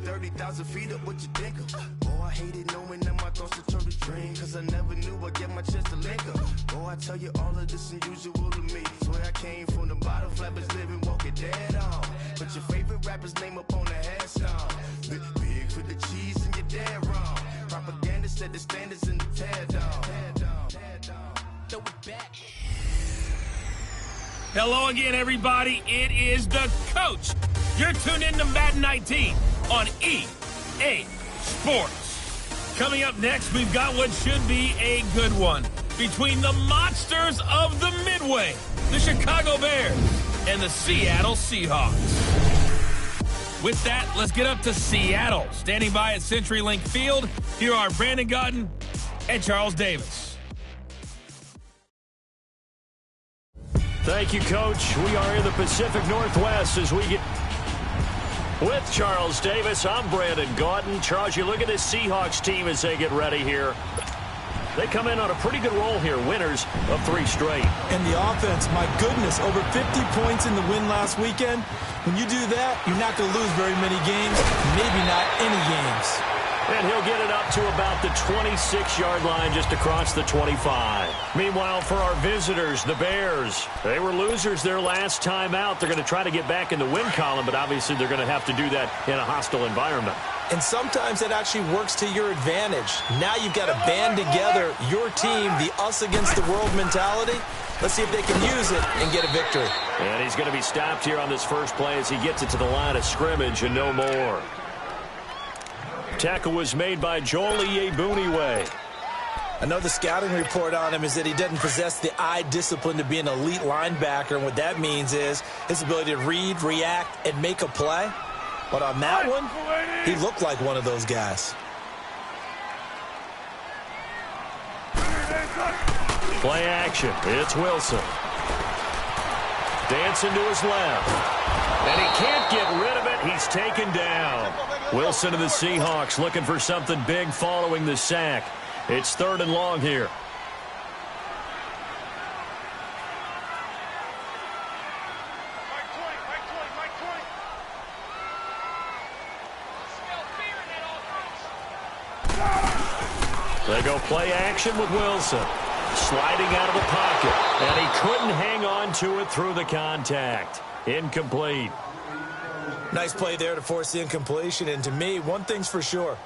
30,000 feet up, what you think of? Oh, I hated knowing that my thoughts would turn to dream, cause I never knew I'd get my chance to link up. Oh, I tell you all of this unusual to me. Swear I came from the bottom, flappers living, walking dead on. Put your favorite rapper's name up on the headstone. Big for the cheese and you're dead wrong. Propaganda set the standards in the tear down. Throw it back. Hello again, everybody. It is the coach. You're tuned in to Madden 19 on EA Sports. Coming up next, we've got what should be a good one between the monsters of the Midway, the Chicago Bears, and the Seattle Seahawks. With that, let's get up to Seattle. Standing by at CenturyLink Field, here are Brandon Gaudin and Charles Davis. Thank you, Coach. We are in the Pacific Northwest as we get with Charles Davis. I'm Brandon Gaudin. Charles, you look at this Seahawks team as they get ready here. They come in on a pretty good roll here, winners of 3 straight. And the offense, my goodness, over 50 points in the win last weekend. When you do that, you're not going to lose very many games, maybe not any games. And he'll get it up to about the 26-yard line, just across the 25. Meanwhile, for our visitors, the Bears, they were losers their last time out. They're going to try to get back in the win column, but obviously they're going to have to do that in a hostile environment. And sometimes it actually works to your advantage. Now you've got to band together your team, the us against the world mentality. Let's see if they can use it and get a victory. And he's going to be stopped here on this first play as he gets it to the line of scrimmage and no more. Tackle was made by Joel Iyiegbuniwe. I know the scouting report on him is that he doesn't possess the eye discipline to be an elite linebacker, and what that means is his ability to read, react, and make a play. But on that one, he looked like one of those guys. Play action. It's Wilson. Dancing to his left. And he can't get rid of it. He's taken down. Wilson and the Seahawks looking for something big following the sack. It's 3rd and long here. They go play action with Wilson. Sliding out of the pocket. And he couldn't hang on to it through the contact. Incomplete. Nice play there to force the incompletion. And to me, one thing's for sure.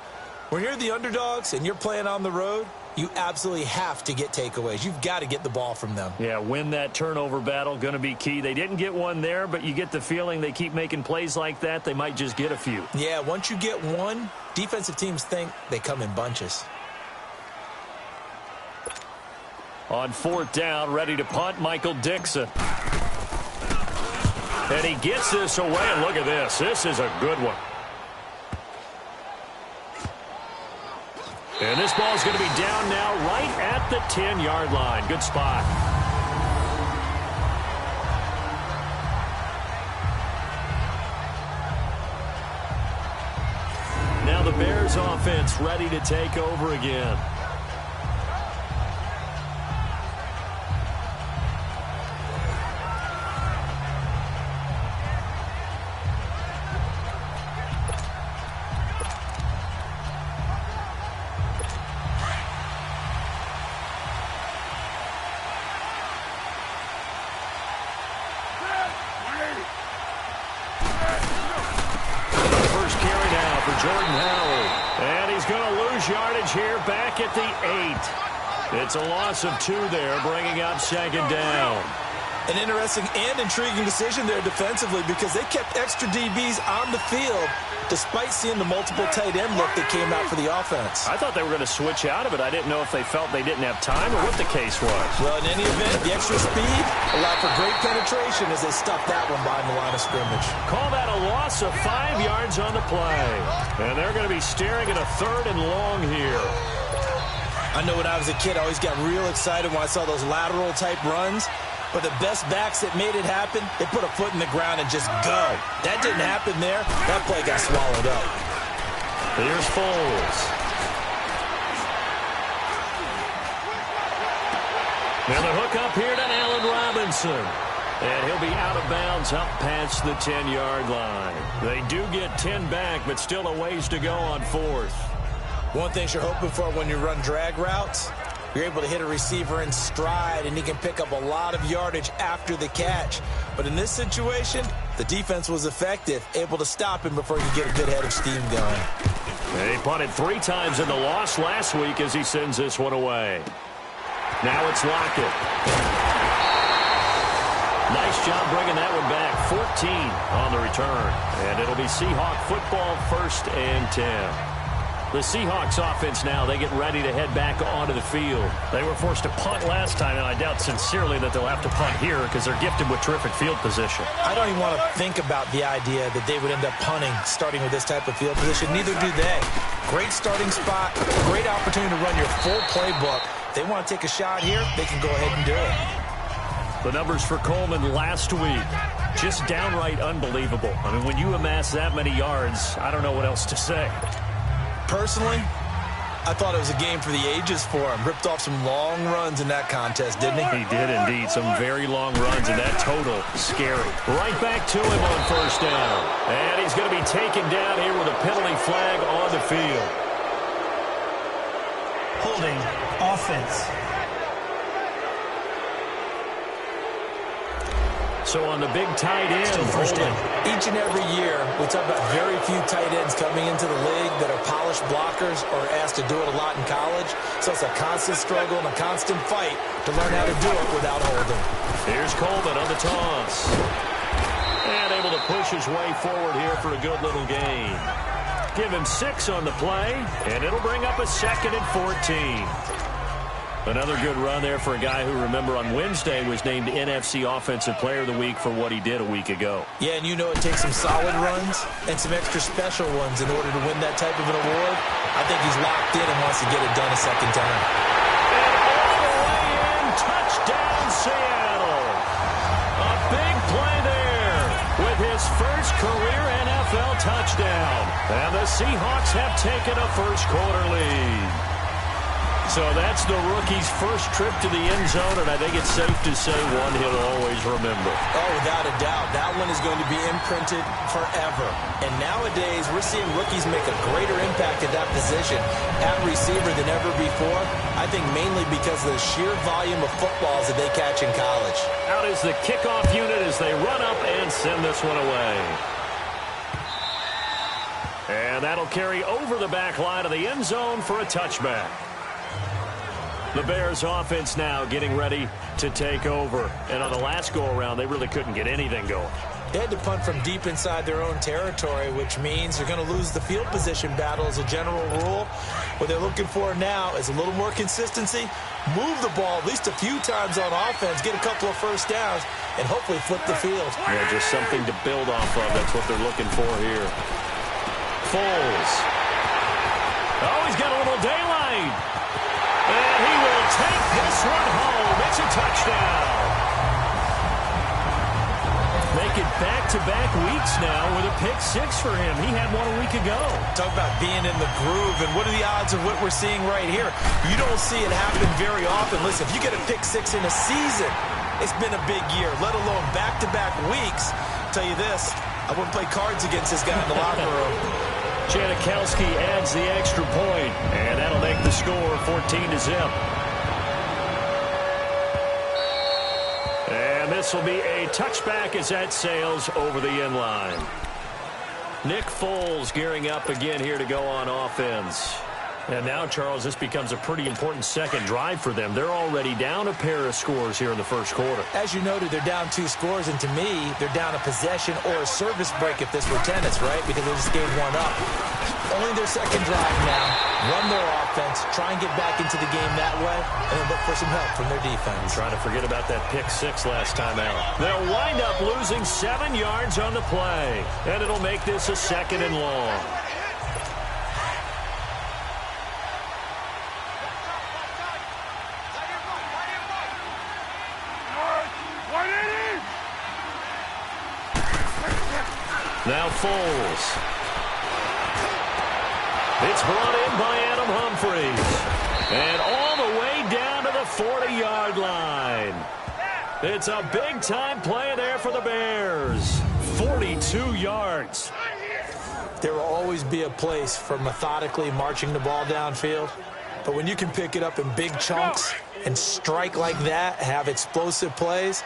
When you're the underdogs and you're playing on the road, you absolutely have to get takeaways. You've got to get the ball from them. Yeah, win that turnover battle, going to be key. They didn't get one there, but you get the feeling they keep making plays like that, they might just get a few. Yeah, once you get one, defensive teams think they come in bunches. On 4th down, ready to punt, Michael Dixon. And he gets this away, and look at this. This is a good one. And this ball's going to be down now right at the 10-yard line. Good spot. Now the Bears offense ready to take over again. Yardage here back at the 8. It's a loss of 2 there, bringing up 2nd down. An interesting and intriguing decision there defensively because they kept extra DBs on the field despite seeing the multiple tight end look that came out for the offense. I thought they were going to switch out of it. I didn't know if they felt they didn't have time or what the case was. Well, in any event, the extra speed allowed for great penetration as they stuffed that one behind the line of scrimmage. Call that a loss of 5 yards on the play. And they're going to be staring at a 3rd and long here. I know when I was a kid, I always got real excited when I saw those lateral type runs. But the best backs that made it happen, they put a foot in the ground and just go. That didn't happen there. That play got swallowed up. Here's Foles. Now the hook up here to Allen Robinson. And he'll be out of bounds up past the 10-yard line. They do get 10 back, but still a ways to go on 4th. One thing you're hoping for when you run drag routes, you're able to hit a receiver in stride, and he can pick up a lot of yardage after the catch. But in this situation, the defense was effective, able to stop him before he could get a good head of steam going. They punted 3 times in the loss last week as he sends this one away. Now it's Lockett. Nice job bringing that one back. 14 on the return. And it'll be Seahawk football, 1st and 10. The Seahawks offense now, they get ready to head back onto the field. They were forced to punt last time, and I doubt sincerely that they'll have to punt here because they're gifted with terrific field position. I don't even want to think about the idea that they would end up punting starting with this type of field position. Neither do they. Great starting spot, great opportunity to run your full playbook. If they want to take a shot here, they can go ahead and do it. The numbers for Coleman last week, just downright unbelievable. I mean, when you amass that many yards, I don't know what else to say. Personally, I thought it was a game for the ages for him. Ripped off some long runs in that contest, didn't he? He did indeed. Some very long runs, and that total, scary. Right back to him on 1st down. And he's going to be taken down here with a penalty flag on the field. Holding, offense. So on the big tight end, holding. Each and every year, we talk about very few tight ends coming into the league that are polished blockers or asked to do it a lot in college. So it's a constant struggle and a constant fight to learn how to do it without holding. Here's Coleman on the toss. And able to push his way forward here for a good little gain. Give him 6 on the play, and it'll bring up a 2nd and 14. Another good run there for a guy who, remember, on Wednesday was named NFC Offensive Player of the Week for what he did a week ago. Yeah, and you know it takes some solid runs and some extra special ones in order to win that type of an award. I think he's locked in and wants to get it done a second time. And all the way in, touchdown Seattle. A big play there with his first career NFL touchdown. And the Seahawks have taken a first-quarter lead. So that's the rookie's first trip to the end zone, and I think it's safe to say one he'll always remember. Oh, without a doubt. That one is going to be imprinted forever. And nowadays, we're seeing rookies make a greater impact at that position at receiver than ever before. I think mainly because of the sheer volume of footballs that they catch in college. Out is the kickoff unit as they run up and send this one away. And that'll carry over the back line of the end zone for a touchback. The Bears offense now getting ready to take over. And on the last go-around, they really couldn't get anything going. They had to punt from deep inside their own territory, which means they're going to lose the field position battle as a general rule. What they're looking for now is a little more consistency, move the ball at least a few times on offense, get a couple of first downs, and hopefully flip the field. Yeah, just something to build off of. That's what they're looking for here. Foles. Oh, he's got a little daylight. And he will take this one home. It's a touchdown. Make it back-to-back weeks now with a pick 6 for him. He had one a week ago. Talk about being in the groove, and what are the odds of what we're seeing right here? You don't see it happen very often. Listen, if you get a pick 6 in a season, it's been a big year, let alone back-to-back weeks. I'll tell you this, I wouldn't play cards against this guy in the locker room. Janikowski adds the extra point, and that'll make the score 14-0. And this will be a touchback as that sails over the end line. Nick Foles gearing up again here to go on offense. And now, Charles, this becomes a pretty important second drive for them. They're already down a pair of scores here in the first quarter. As you noted, they're down 2 scores, and to me, they're down a possession or a service break if this were tennis, right? Because they just gave one up. Only their second drive now. Run their offense, try and get back into the game that way, and then look for some help from their defense. Trying to forget about that pick 6 last time out. They'll wind up losing 7 yards on the play, and it'll make this a 2nd and long. Now Foles. It's brought in by Adam Humphries. And all the way down to the 40-yard line. It's a big-time play there for the Bears. 42 yards. There will always be a place for methodically marching the ball downfield. But when you can pick it up in big chunks and strike like that, have explosive plays,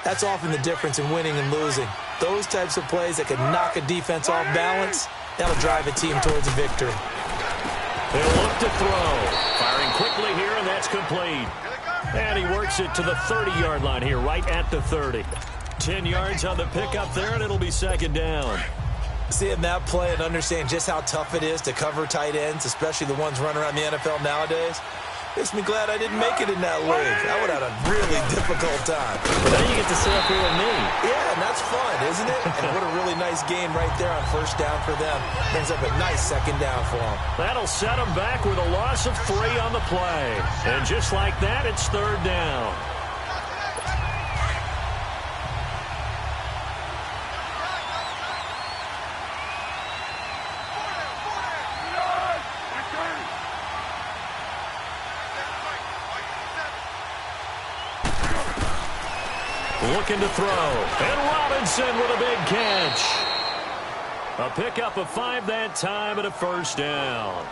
that's often the difference in winning and losing. Those types of plays that can knock a defense off balance, that'll drive a team towards a victory. He'll look to throw. Firing quickly here, and that's complete. And he works it to the 30-yard line here, right at the 30. 10 yards on the pickup there, and it'll be second down. Seeing that play and understand just how tough it is to cover tight ends, especially the ones running around the NFL nowadays, makes me glad I didn't make it in that league. I would have had a really difficult time. But now you get to sit up here with me. Yeah, and that's fun, isn't it? And what a really nice gain right there on first down for them. Brings up a nice second down for them. That'll set them back with a loss of 3 on the play. And just like that, it's third down. Looking to throw. And Robinson with a big catch. A pickup of 5 that time and a first down.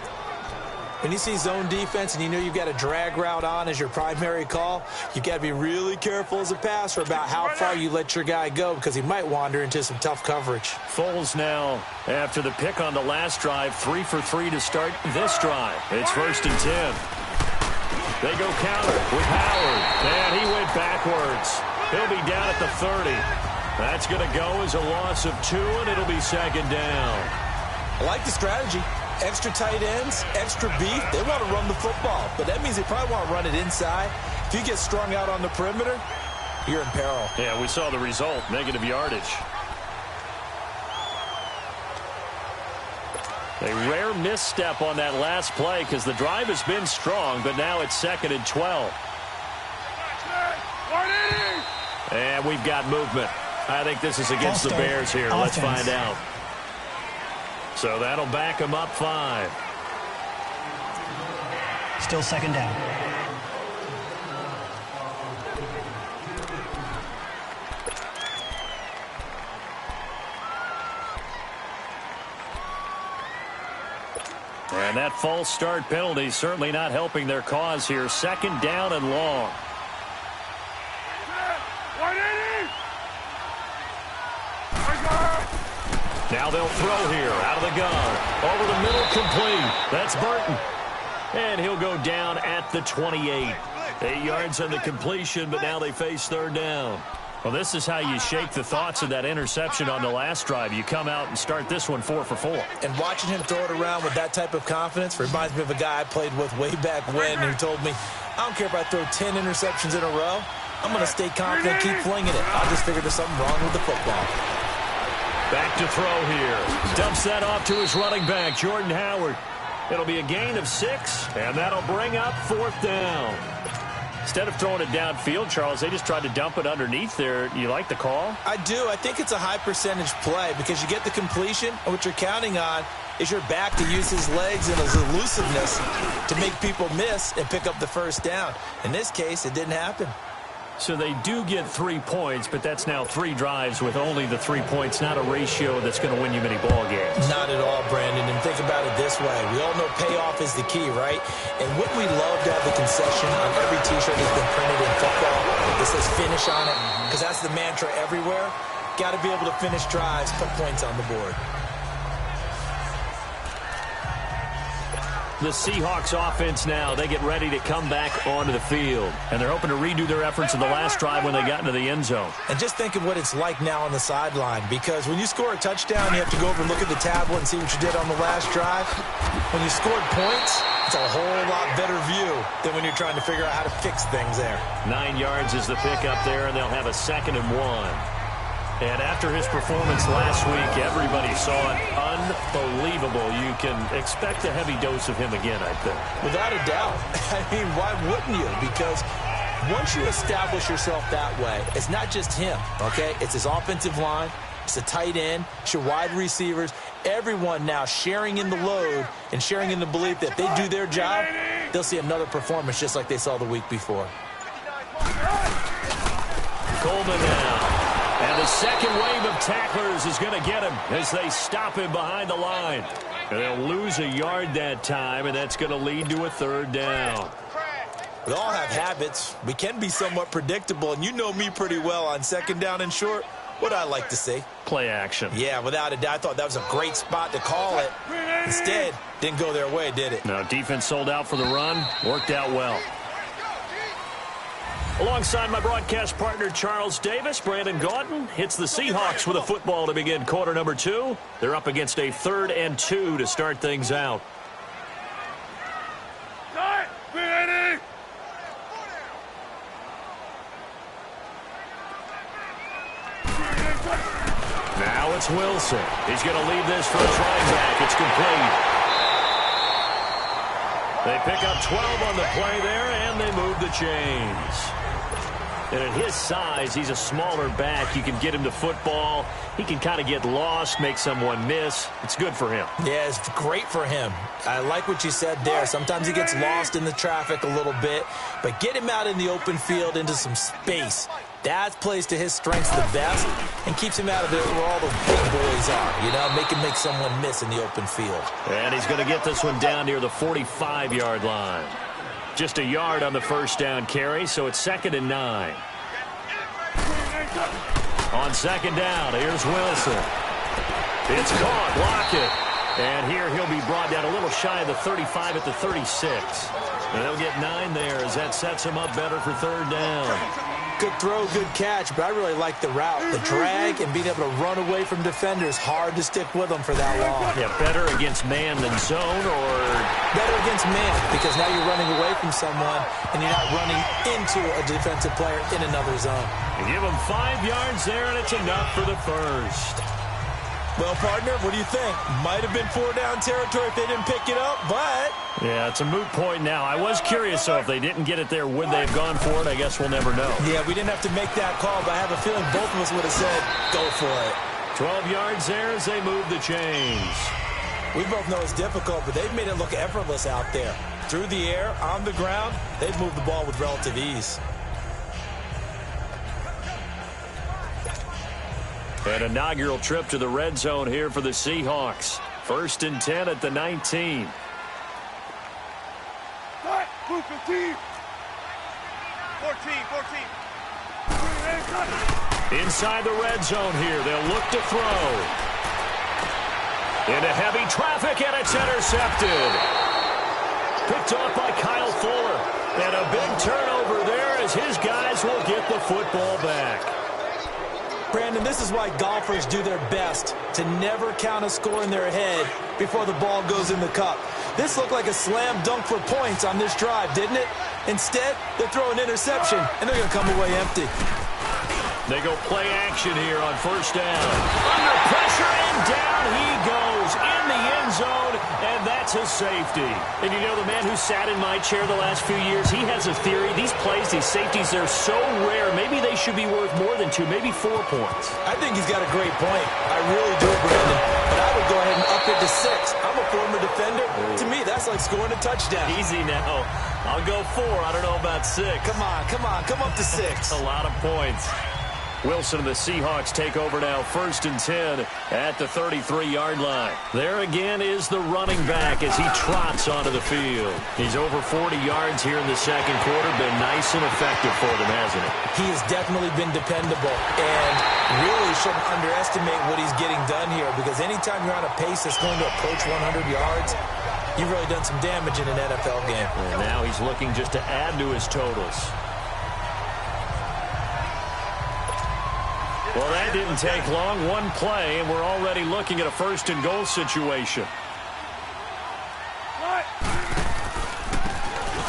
When you see zone defense and you know you've got a drag route on as your primary call, you've got to be really careful as a passer about how far you let your guy go because he might wander into some tough coverage. Foles now, after the pick on the last drive, 3 for 3 to start this drive. It's 1st and 10. They go counter with Howard. And he went backwards. He'll be down at the 30. That's going to go as a loss of 2, and it'll be second down. I like the strategy. Extra tight ends, extra beef. They want to run the football, but that means they probably want to run it inside. If you get strung out on the perimeter, you're in peril. Yeah, we saw the result, negative yardage. A rare misstep on that last play because the drive has been strong, but now it's 2nd and 12. And we've got movement. I think this is against the Bears here. Let's find out. So that'll back them up 5. Still second down. And that false start penalty certainly not helping their cause here. 2nd down and long. Now they'll throw here out of the gun. Over the middle, complete. That's Burton. And he'll go down at the 28. 8 yards on the completion, but now they face 3rd down. Well, this is how you shake the thoughts of that interception on the last drive. You come out and start this one 4 for 4. And watching him throw it around with that type of confidence reminds me of a guy I played with way back when who told me, I don't care if I throw 10 interceptions in a row. I'm going to stay confident, keep flinging it. I'll just figure there's something wrong with the football. Back to throw here. Dumps that off to his running back, Jordan Howard. It'll be a gain of 6, and that'll bring up 4th down. Instead of throwing it downfield, Charles, they just tried to dump it underneath there. You like the call? I do. I think it's a high percentage play because you get the completion, and what you're counting on is your back to use his legs and his elusiveness to make people miss and pick up the first down. In this case, it didn't happen. So they do get 3 points, but that's now 3 drives with only the 3 points, not a ratio that's going to win you many ball games. Not at all, Brandon. And think about it this way. We all know payoff is the key, right? And wouldn't we love to have the concession on every T-shirt that's been printed in football that says finish on it? Because that's the mantra everywhere. Got to be able to finish drives, put points on the board. The Seahawks offense now, they get ready to come back onto the field. And they're hoping to redo their efforts in the last drive when they got into the end zone. And just think of what it's like now on the sideline. Because when you score a touchdown, you have to go over and look at the tablet and see what you did on the last drive. When you scored points, it's a whole lot better view than when you're trying to figure out how to fix things there. 9 yards is the pickup there, and they'll have a 2nd and 1. And after his performance last week, everybody saw it. Unbelievable. You can expect a heavy dose of him again, I think. Without a doubt. I mean, why wouldn't you? Because once you establish yourself that way, it's not just him, okay? It's his offensive line. It's the tight end. It's your wide receivers. Everyone now sharing in the load and sharing in the belief that if they do their job, they'll see another performance just like they saw the week before. Coleman now. And the second wave of tacklers is going to get him as they stop him behind the line. And they'll lose a yard that time, and that's going to lead to a third down. We all have habits. We can be somewhat predictable, and you know me pretty well on second down and short. What I like to say? Play action. Yeah, without a doubt. I thought that was a great spot to call it. Instead, didn't go their way, did it? No, defense sold out for the run. Worked out well. Alongside my broadcast partner, Charles Davis, Brandon Gaudin hits the Seahawks with a football to begin quarter number 2. They're up against a 3rd and 2 to start things out. Now it's Wilson. He's going to leave this for a try back. It's complete. They pick up 12 on the play there, and they move the chains. And at his size, he's a smaller back. You can get him to football. He can kind of get lost, make someone miss. It's good for him. Yeah, it's great for him. I like what you said there. Sometimes he gets lost in the traffic a little bit, but get him out in the open field into some space. That plays to his strengths the best and keeps him out of it where all the big boys are. You know, make him make someone miss in the open field. And he's going to get this one down near the 45-yard line. Just a yard on the first down carry, so it's 2nd and 9. On second down, here's Wilson. It's caught, Lockett. And here he'll be brought down a little shy of the 35 at the 36. And they'll get 9 there as that sets him up better for 3rd down. Good throw, good catch, but I really like the route. The drag and being able to run away from defenders, hard to stick with them for that long. Yeah, better against man than zone, or better against man, because now you're running away from someone and you're not running into a defensive player in another zone. You give them 5 yards there, and it's enough for the first. Well, partner, what do you think? Might have been 4-down territory if they didn't pick it up, but... Yeah, it's a moot point now. I was curious, so if they didn't get it there, would they have gone for it? I guess we'll never know. Yeah, we didn't have to make that call, but I have a feeling both of us would have said, go for it. 12 yards there as they move the chains. We both know it's difficult, but they've made it look effortless out there. Through the air, on the ground, they've moved the ball with relative ease. An inaugural trip to the red zone here for the Seahawks. 1st and 10 at the 19. 15. 14. Inside the red zone here, they'll look to throw. Into heavy traffic, and it's intercepted. Picked off by Kyle Fuller. And a big turnover there as his guys will get the football back. Brandon, this is why golfers do their best to never count a score in their head before the ball goes in the cup. This looked like a slam dunk for points on this drive, didn't it? Instead, they throw an interception, and they're going to come away empty. They go play action here on 1st down. Under pressure, and down he goes in the end zone, and that's a safety. And you know, the man who sat in my chair the last few years, he has a theory. These plays, these safeties, they're so rare. Maybe they should be worth more than 2, maybe 4 points. I think he's got a great point. I really do, Brandon. But I would go ahead and up it to 6. I'm a former defender. To me, that's like scoring a touchdown. Easy now. I'll go 4. I don't know about 6. Come on. Come up to 6. A lot of points. Wilson and the Seahawks take over now, 1st and 10 at the 33-yard line. There again is the running back as he trots onto the field. He's over 40 yards here in the second quarter. Been nice and effective for them, hasn't he? He has definitely been dependable and really shouldn't underestimate what he's getting done here, because anytime you're on a pace that's going to approach 100 yards, you've really done some damage in an NFL game. And now he's looking just to add to his totals. Well, that didn't take long. One play, and we're already looking at a 1st and goal situation.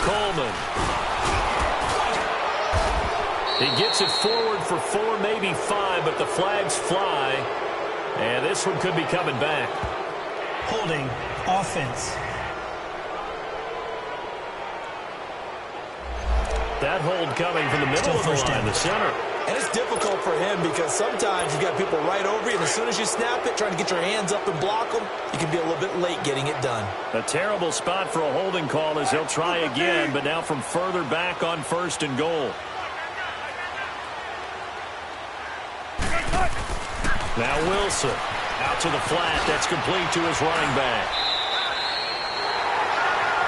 Coleman. He gets it forward for 4, maybe 5, but the flags fly. And this one could be coming back. Holding offense. That hold coming from the middle of the line, the center. And it's difficult for him because sometimes you've got people right over you, and as soon as you snap it, trying to get your hands up and block them, you can be a little bit late getting it done. A terrible spot for a holding call as he'll try again, but now from further back on 1st and goal. Now Wilson out to the flat. That's complete to his running back.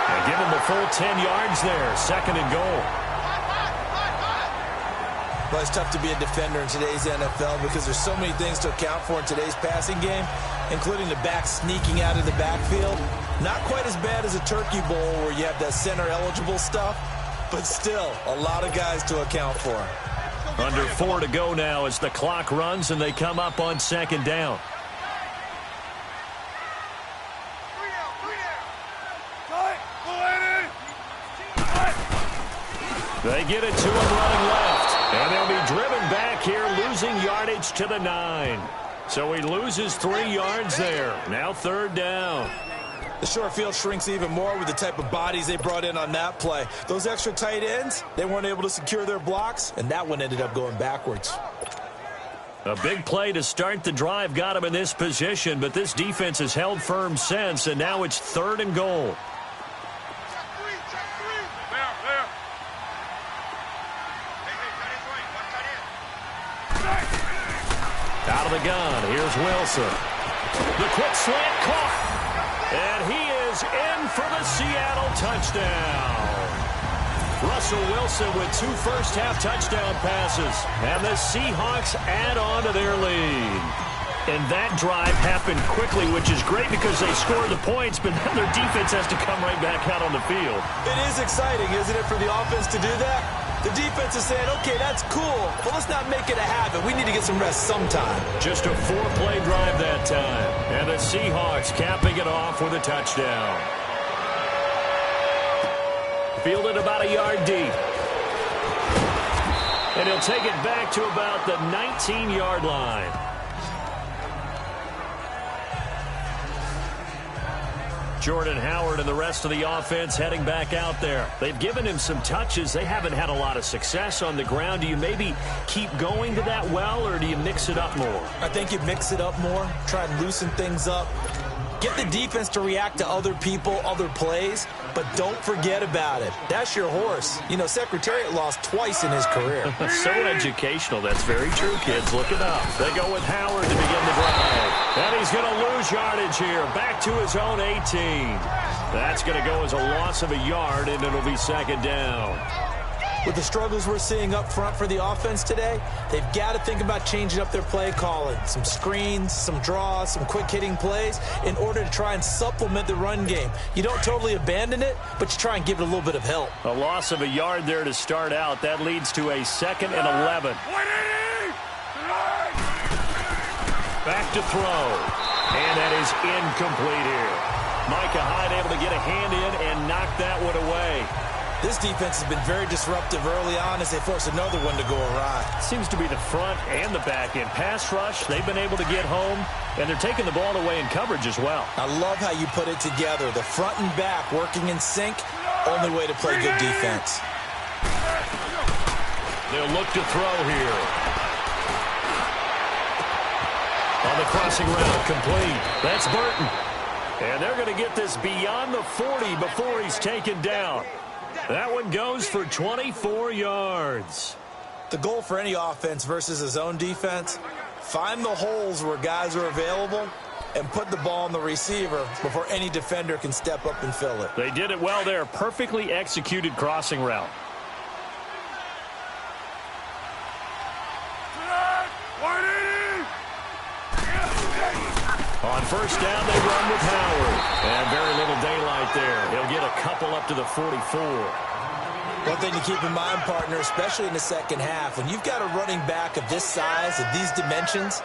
They give him a full 10 yards there. Second and goal. Well, it's tough to be a defender in today's NFL because there's so many things to account for in today's passing game, including the back sneaking out of the backfield. Not quite as bad as a Turkey Bowl where you have that center-eligible stuff, but still a lot of guys to account for. Under 4 to go now as the clock runs and they come up on second down. They get it to him running left. And they'll be driven back here, losing yardage to the 9. So he loses 3 yards there. Now third down. The short field shrinks even more with the type of bodies they brought in on that play. Those extra tight ends, they weren't able to secure their blocks, and that one ended up going backwards. A big play to start the drive got him in this position, but this defense has held firm since, and now it's third and goal. Out of the gun, here's Wilson. The quick slant caught. And he is in for the Seattle touchdown. Russell Wilson with 2 first-half touchdown passes. And the Seahawks add on to their lead. And that drive happened quickly, which is great because they scored the points, but now their defense has to come right back out on the field. It is exciting, isn't it, for the offense to do that? The defense is saying, okay, that's cool, but let's not make it a habit. We need to get some rest sometime. Just a 4-play drive that time. And the Seahawks capping it off with a touchdown. Fielded about a yard deep. And he'll take it back to about the 19-yard line. Jordan Howard and the rest of the offense heading back out there. They've given him some touches. They haven't had a lot of success on the ground. Do you maybe keep going to that well, or do you mix it up more? I think you mix it up more, try and loosen things up. Get the defense to react to other people, other plays, but don't forget about it. That's your horse. You know, Secretariat lost twice in his career. So educational. That's very true, kids. Look it up. They go with Howard to begin the drive. And he's going to lose yardage here. Back to his own 18. That's going to go as a loss of a yard, and it'll be second down. With the struggles we're seeing up front for the offense today, they've got to think about changing up their play calling. Some screens, some draws, some quick-hitting plays in order to try and supplement the run game. You don't totally abandon it, but you try and give it a little bit of help. A loss of a yard there to start out. That leads to a 2nd and 11. Back to throw. And that is incomplete here. Micah Hyde able to get a hand in and knock that one away. This defense has been very disruptive early on as they force another one to go awry. Seems to be the front and the back end. Pass rush, they've been able to get home, and they're taking the ball away in coverage as well. I love how you put it together. The front and back working in sync, only way to play good defense. They'll look to throw here. On the crossing route, complete. That's Burton. And they're going to get this beyond the 40 before he's taken down. That one goes for 24 yards. The goal for any offense versus his own defense, find the holes where guys are available and put the ball on the receiver before any defender can step up and fill it. They did it well there. Perfectly executed crossing route. On first down, they run with Howard. And very little daylight there. He'll get a couple up to the 44. One thing to keep in mind, partner, especially in the second half, when you've got a running back of this size, of these dimensions,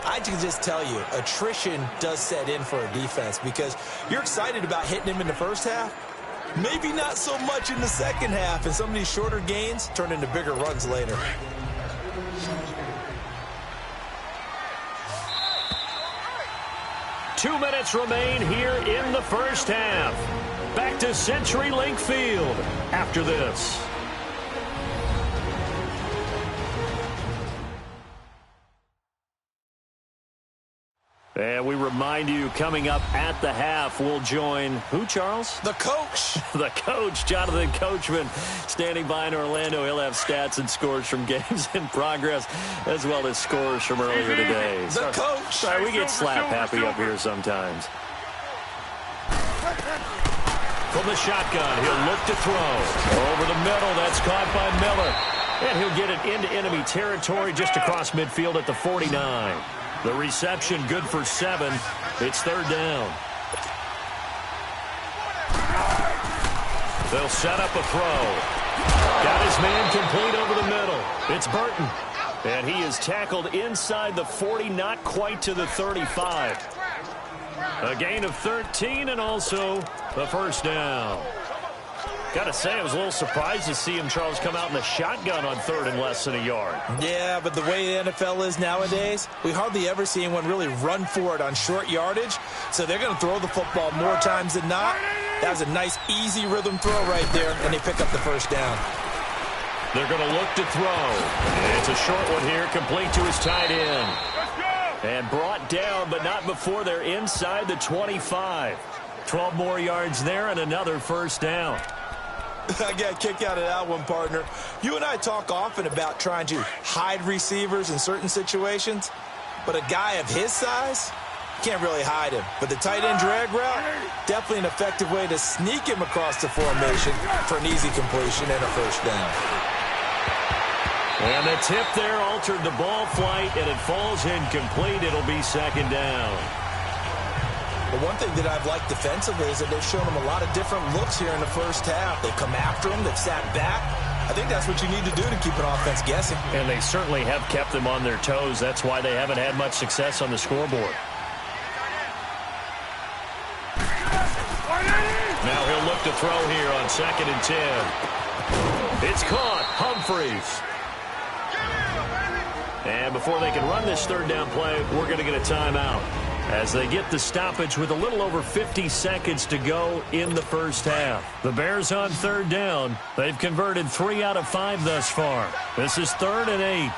I can just tell you, attrition does set in for a defense because you're excited about hitting him in the first half. Maybe not so much in the second half, and some of these shorter gains turn into bigger runs later. Two minutes remain here in the first half. Back to CenturyLink Field after this. And we remind you, coming up at the half, we'll join who, Charles? The coach. The coach, Jonathan Coachman, standing by in Orlando. He'll have stats and scores from games in progress, as well as scores from earlier today. The coach. Sorry, we get slap happy up here sometimes. From the shotgun, he'll look to throw. Over the middle, that's caught by Miller. And he'll get it into enemy territory just across midfield at the 49. The reception good for 7. It's third down. They'll set up a throw. Got his man complete over the middle. It's Burton. And he is tackled inside the 40, not quite to the 35. A gain of 13 and also the first down. Got to say, I was a little surprised to see him, Charles, come out in the shotgun on third and less than a yard. Yeah, but the way the NFL is nowadays, we hardly ever see anyone really run for it on short yardage. So they're going to throw the football more times than not. That was a nice, easy rhythm throw right there, and they pick up the first down. They're going to look to throw. It's a short one here, complete to his tight end. And brought down, but not before they're inside the 25. 12 more yards there and another first down. I got a kick out of that one, partner. You and I talk often about trying to hide receivers in certain situations, but a guy of his size, can't really hide him. But the tight end drag route, definitely an effective way to sneak him across the formation for an easy completion and a first down. And the tip there altered the ball flight, and it falls incomplete. It'll be second down. But one thing that I've liked defensively is that they've shown him a lot of different looks here in the first half. They've come after him. They've sat back. I think that's what you need to do to keep an offense guessing. And they certainly have kept them on their toes. That's why they haven't had much success on the scoreboard. Now he'll look to throw here on 2nd and 10. It's caught. Humphreys. And before they can run this third down play, we're going to get a timeout as they get the stoppage with a little over 50 seconds to go in the first half. The Bears on third down. They've converted 3 out of 5 thus far. This is 3rd and 8.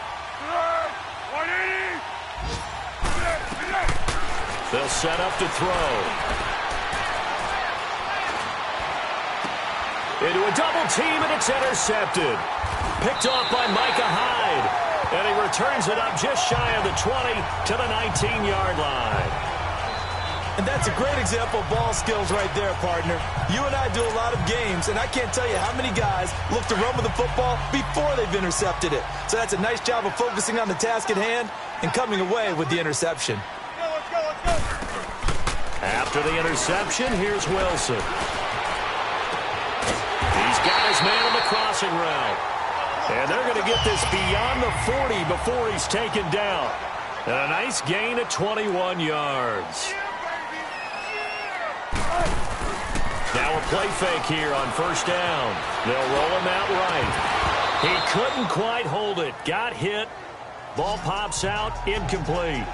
They'll set up to throw. Into a double team, and it's intercepted. Picked off by Micah Hyde. And he returns it up just shy of the 20 to the 19-yard line. And that's a great example of ball skills right there, partner. You and I do a lot of games, and I can't tell you how many guys look to run with the football before they've intercepted it. So that's a nice job of focusing on the task at hand and coming away with the interception. Let's go. After the interception, here's Wilson. He's got his man on the crossing route. And they're going to get this beyond the 40 before he's taken down. And a nice gain of 21 yards. Now a play fake here on first down. They'll roll him out right. He couldn't quite hold it. Got hit. Ball pops out. Incomplete.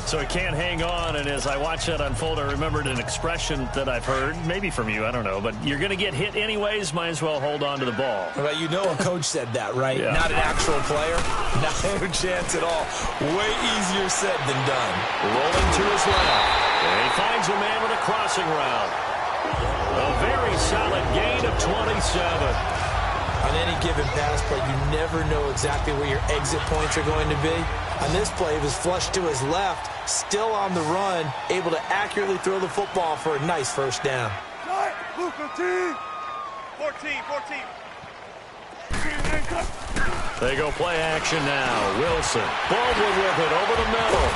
So he can't hang on, and as I watch that unfold, I remembered an expression that I've heard, maybe from you, I don't know, but you're going to get hit anyways, might as well hold on to the ball. Well, you know a coach said that, right? Yeah. Not an actual player. Not a chance at all. Way easier said than done. Rolling to his left, and he finds a man with a crossing route. A very solid gain of 27. On any given pass play, you never know exactly where your exit points are going to be. On this play, he was flushed to his left, still on the run, able to accurately throw the football for a nice first down. 14. They go play action now. Wilson, Baldwin with it over the middle.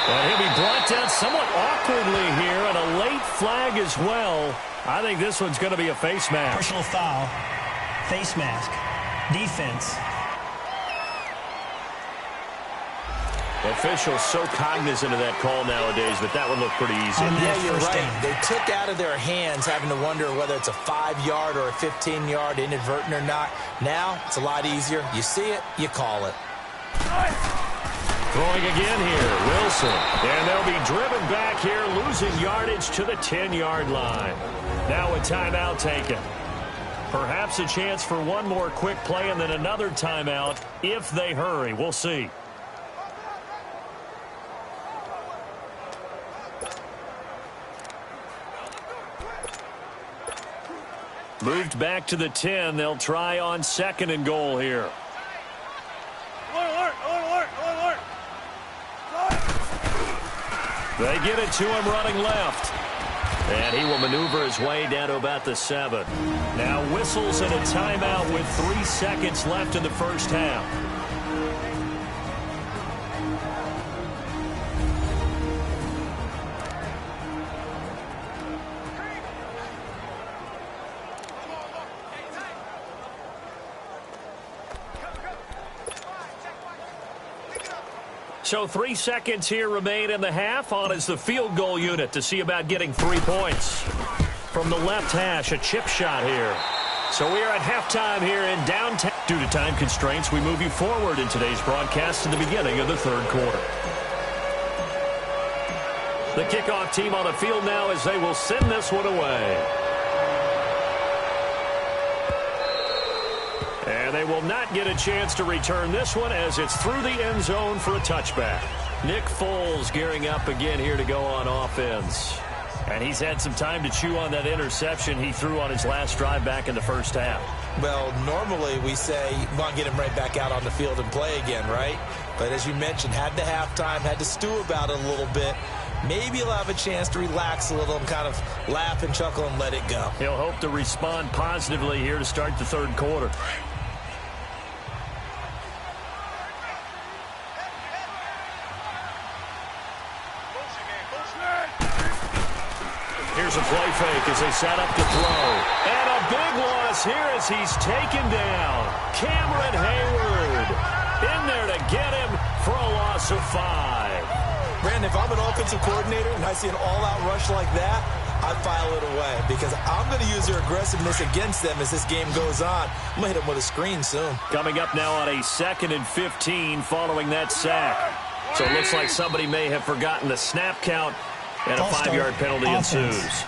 And he'll be brought down somewhat awkwardly here, and a late flag as well. I think this one's going to be a face mask. Personal foul, face mask, defense. Officials so cognizant of that call nowadays, but that one looked pretty easy. Yeah, you're right. They took out of their hands having to wonder whether it's a 5-yard or a 15-yard inadvertent or not. Now, it's a lot easier. You see it, you call it. Throwing again here, Wilson. And they'll be driven back here, losing yardage to the 10-yard line. Now a timeout taken. Perhaps a chance for one more quick play and then another timeout if they hurry. We'll see. Moved back to the 10. They'll try on 2nd and goal here. Alert. They get it to him running left. And he will maneuver his way down to about the 7. Now whistles and a timeout with 3 seconds left in the first half. So 3 seconds here remain in the half. On is the field goal unit to see about getting 3 points. From the left hash, a chip shot here. So we are at halftime here in downtown. Due to time constraints, we move you forward in today's broadcast to the beginning of the 3rd quarter. The kickoff team on the field now as they will send this one away. And they will not get a chance to return this one as it's through the end zone for a touchback. Nick Foles gearing up again here to go on offense. And he's had some time to chew on that interception he threw on his last drive back in the first half. Well, normally we say you want to get him right back out on the field and play again, right? But as you mentioned, had the halftime, had to stew about it a little bit. Maybe he'll have a chance to relax a little and kind of laugh and chuckle and let it go. He'll hope to respond positively here to start the 3rd quarter. Here's a play fake as they set up to throw. And a big loss here as he's taken down. Cameron Hayward in there to get him for a loss of 5. Brandon, if I'm an offensive coordinator and I see an all-out rush like that, I file it away because I'm going to use their aggressiveness against them as this game goes on. I'm going to hit them with a screen soon. Coming up now on a 2nd and 15 following that sack. So it looks like somebody may have forgotten the snap count. And a 5-yard penalty ensues.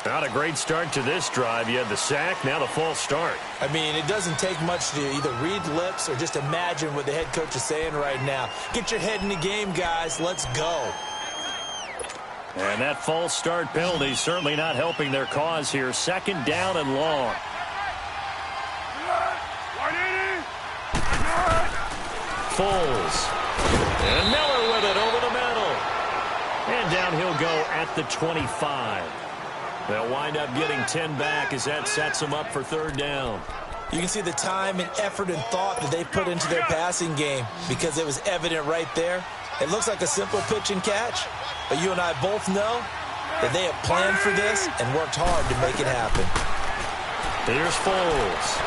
Not a great start to this drive. You had the sack, now the false start. I mean, it doesn't take much to either read lips or just imagine what the head coach is saying right now. Get your head in the game, guys. Let's go. And that false start penalty certainly not helping their cause here. 2nd down and long. Foles. And Miller with it over the middle. And down he'll go at the 25. They'll wind up getting 10 back as that sets them up for 3rd down. You can see the time and effort and thought that they put into their passing game because it was evident right there. It looks like a simple pitch and catch, but you and I both know that they have planned for this and worked hard to make it happen. Here's Foles.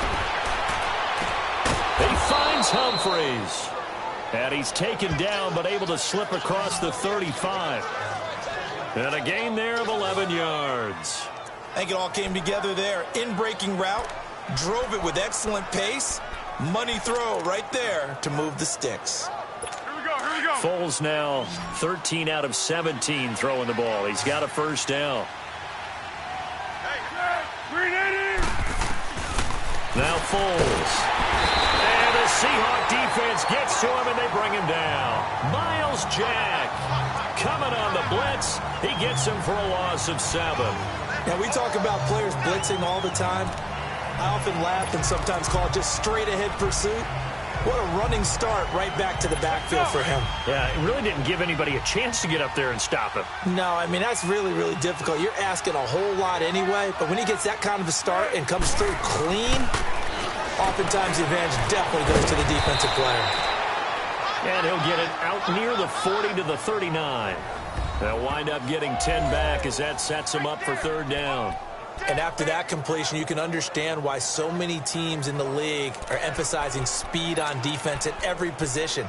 He finds Humphreys. And he's taken down but able to slip across the 35. And a gain there of 11 yards. I think it all came together there. In-breaking route, drove it with excellent pace. Money throw right there to move the sticks. Here we go. Foles now 13 out of 17 throwing the ball. He's got a 1st down. Now Foles. And the Seahawk defense gets to him and they bring him down. Miles Jack coming on the blitz. He gets him for a loss of 7. Now, we talk about players blitzing all the time. I often laugh and sometimes call it just straight-ahead pursuit. What a running start right back to the backfield for him. Yeah, it really didn't give anybody a chance to get up there and stop him. No, I mean, that's really, really difficult. You're asking a whole lot anyway, but when he gets that kind of a start and comes through clean, oftentimes the advantage definitely goes to the defensive player. And he'll get it out near the 40 to the 39. They'll wind up getting 10 back as that sets them up for 3rd down. And after that completion, you can understand why so many teams in the league are emphasizing speed on defense at every position.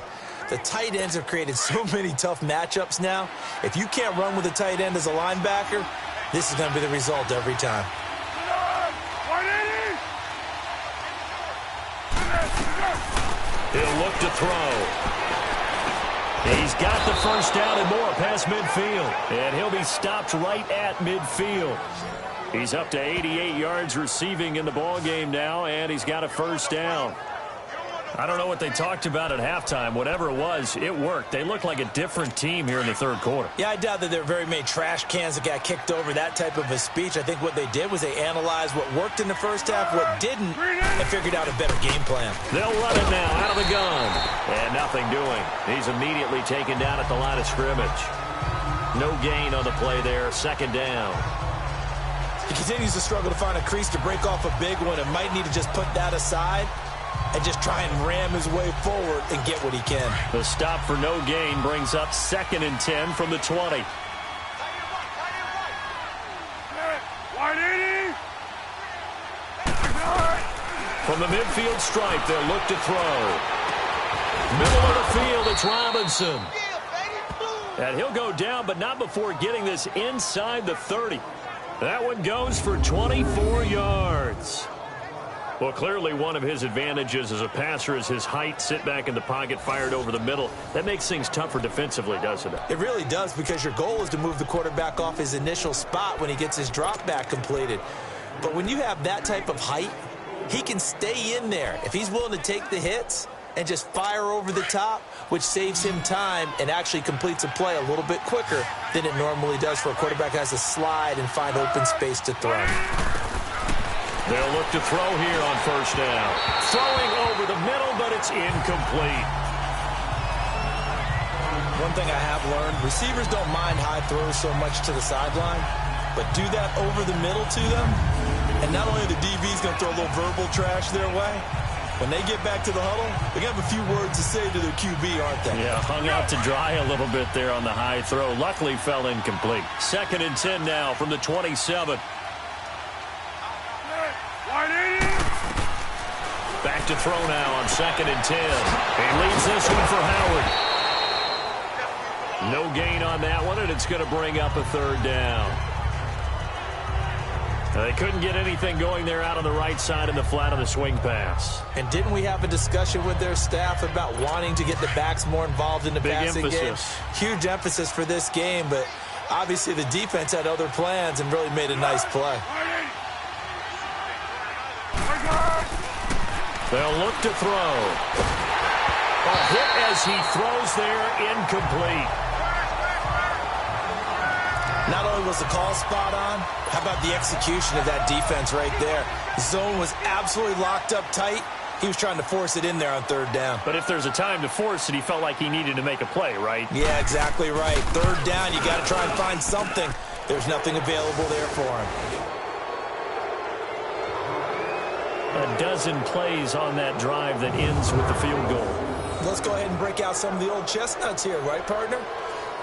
The tight ends have created so many tough matchups now. If you can't run with a tight end as a linebacker, this is going to be the result every time. He'll look to throw. He's got the 1st down and more past midfield. And he'll be stopped right at midfield. He's up to 88 yards receiving in the ball game now, and he's got a 1st down. I don't know what they talked about at halftime. Whatever it was, it worked. They looked like a different team here in the third quarter. Yeah, I doubt that there were very many trash cans that got kicked over, that type of a speech. I think what they did was they analyzed what worked in the first half, what didn't, and figured out a better game plan. They'll run it now out of the gun. And nothing doing. He's immediately taken down at the line of scrimmage. No gain on the play there. Second down. He continues to struggle to find a crease to break off a big one and might need to just put that aside and just try and ram his way forward and get what he can. The stop for no gain brings up 2nd and 10 from the 20. From the midfield stripe, they'll look to throw. Middle of the field, it's Robinson. And he'll go down, but not before getting this inside the 30. That one goes for 24 yards. Well, clearly one of his advantages as a passer is his height. Sit back in the pocket, fired over the middle. That makes things tougher defensively, doesn't it? It really does, because your goal is to move the quarterback off his initial spot when he gets his drop back completed. But when you have that type of height, he can stay in there. If he's willing to take the hits and just fire over the top, which saves him time and actually completes a play a little bit quicker than it normally does for a quarterback who has to slide and find open space to throw. They'll look to throw here on first down. Throwing over the middle, but it's incomplete. One thing I have learned, receivers don't mind high throws so much to the sideline, but do that over the middle to them, and not only are the DBs going to throw a little verbal trash their way, when they get back to the huddle, they're going to have a few words to say to their QB, aren't they? Yeah, hung out to dry a little bit there on the high throw. Luckily fell incomplete. 2nd and 10 now from the 27. Back to throw now on 2nd and 10. He leads this one for Howard. No gain on that one, and it's going to bring up a 3rd down. They couldn't get anything going there out on the right side in the flat on the swing pass. And didn't we have a discussion with their staff about wanting to get the backs more involved in the passing game? Huge emphasis for this game, but obviously the defense had other plans and really made a nice play. They'll look to throw. A hit as he throws there, incomplete. Not only was the call spot on, how about the execution of that defense right there? The zone was absolutely locked up tight. He was trying to force it in there on 3rd down. But if there's a time to force it, he felt like he needed to make a play, right? Yeah, exactly right. 3rd down, you got to try and find something. There's nothing available there for him. A dozen plays on that drive that ends with the field goal. Let's go ahead and break out some of the old chestnuts here, right, partner?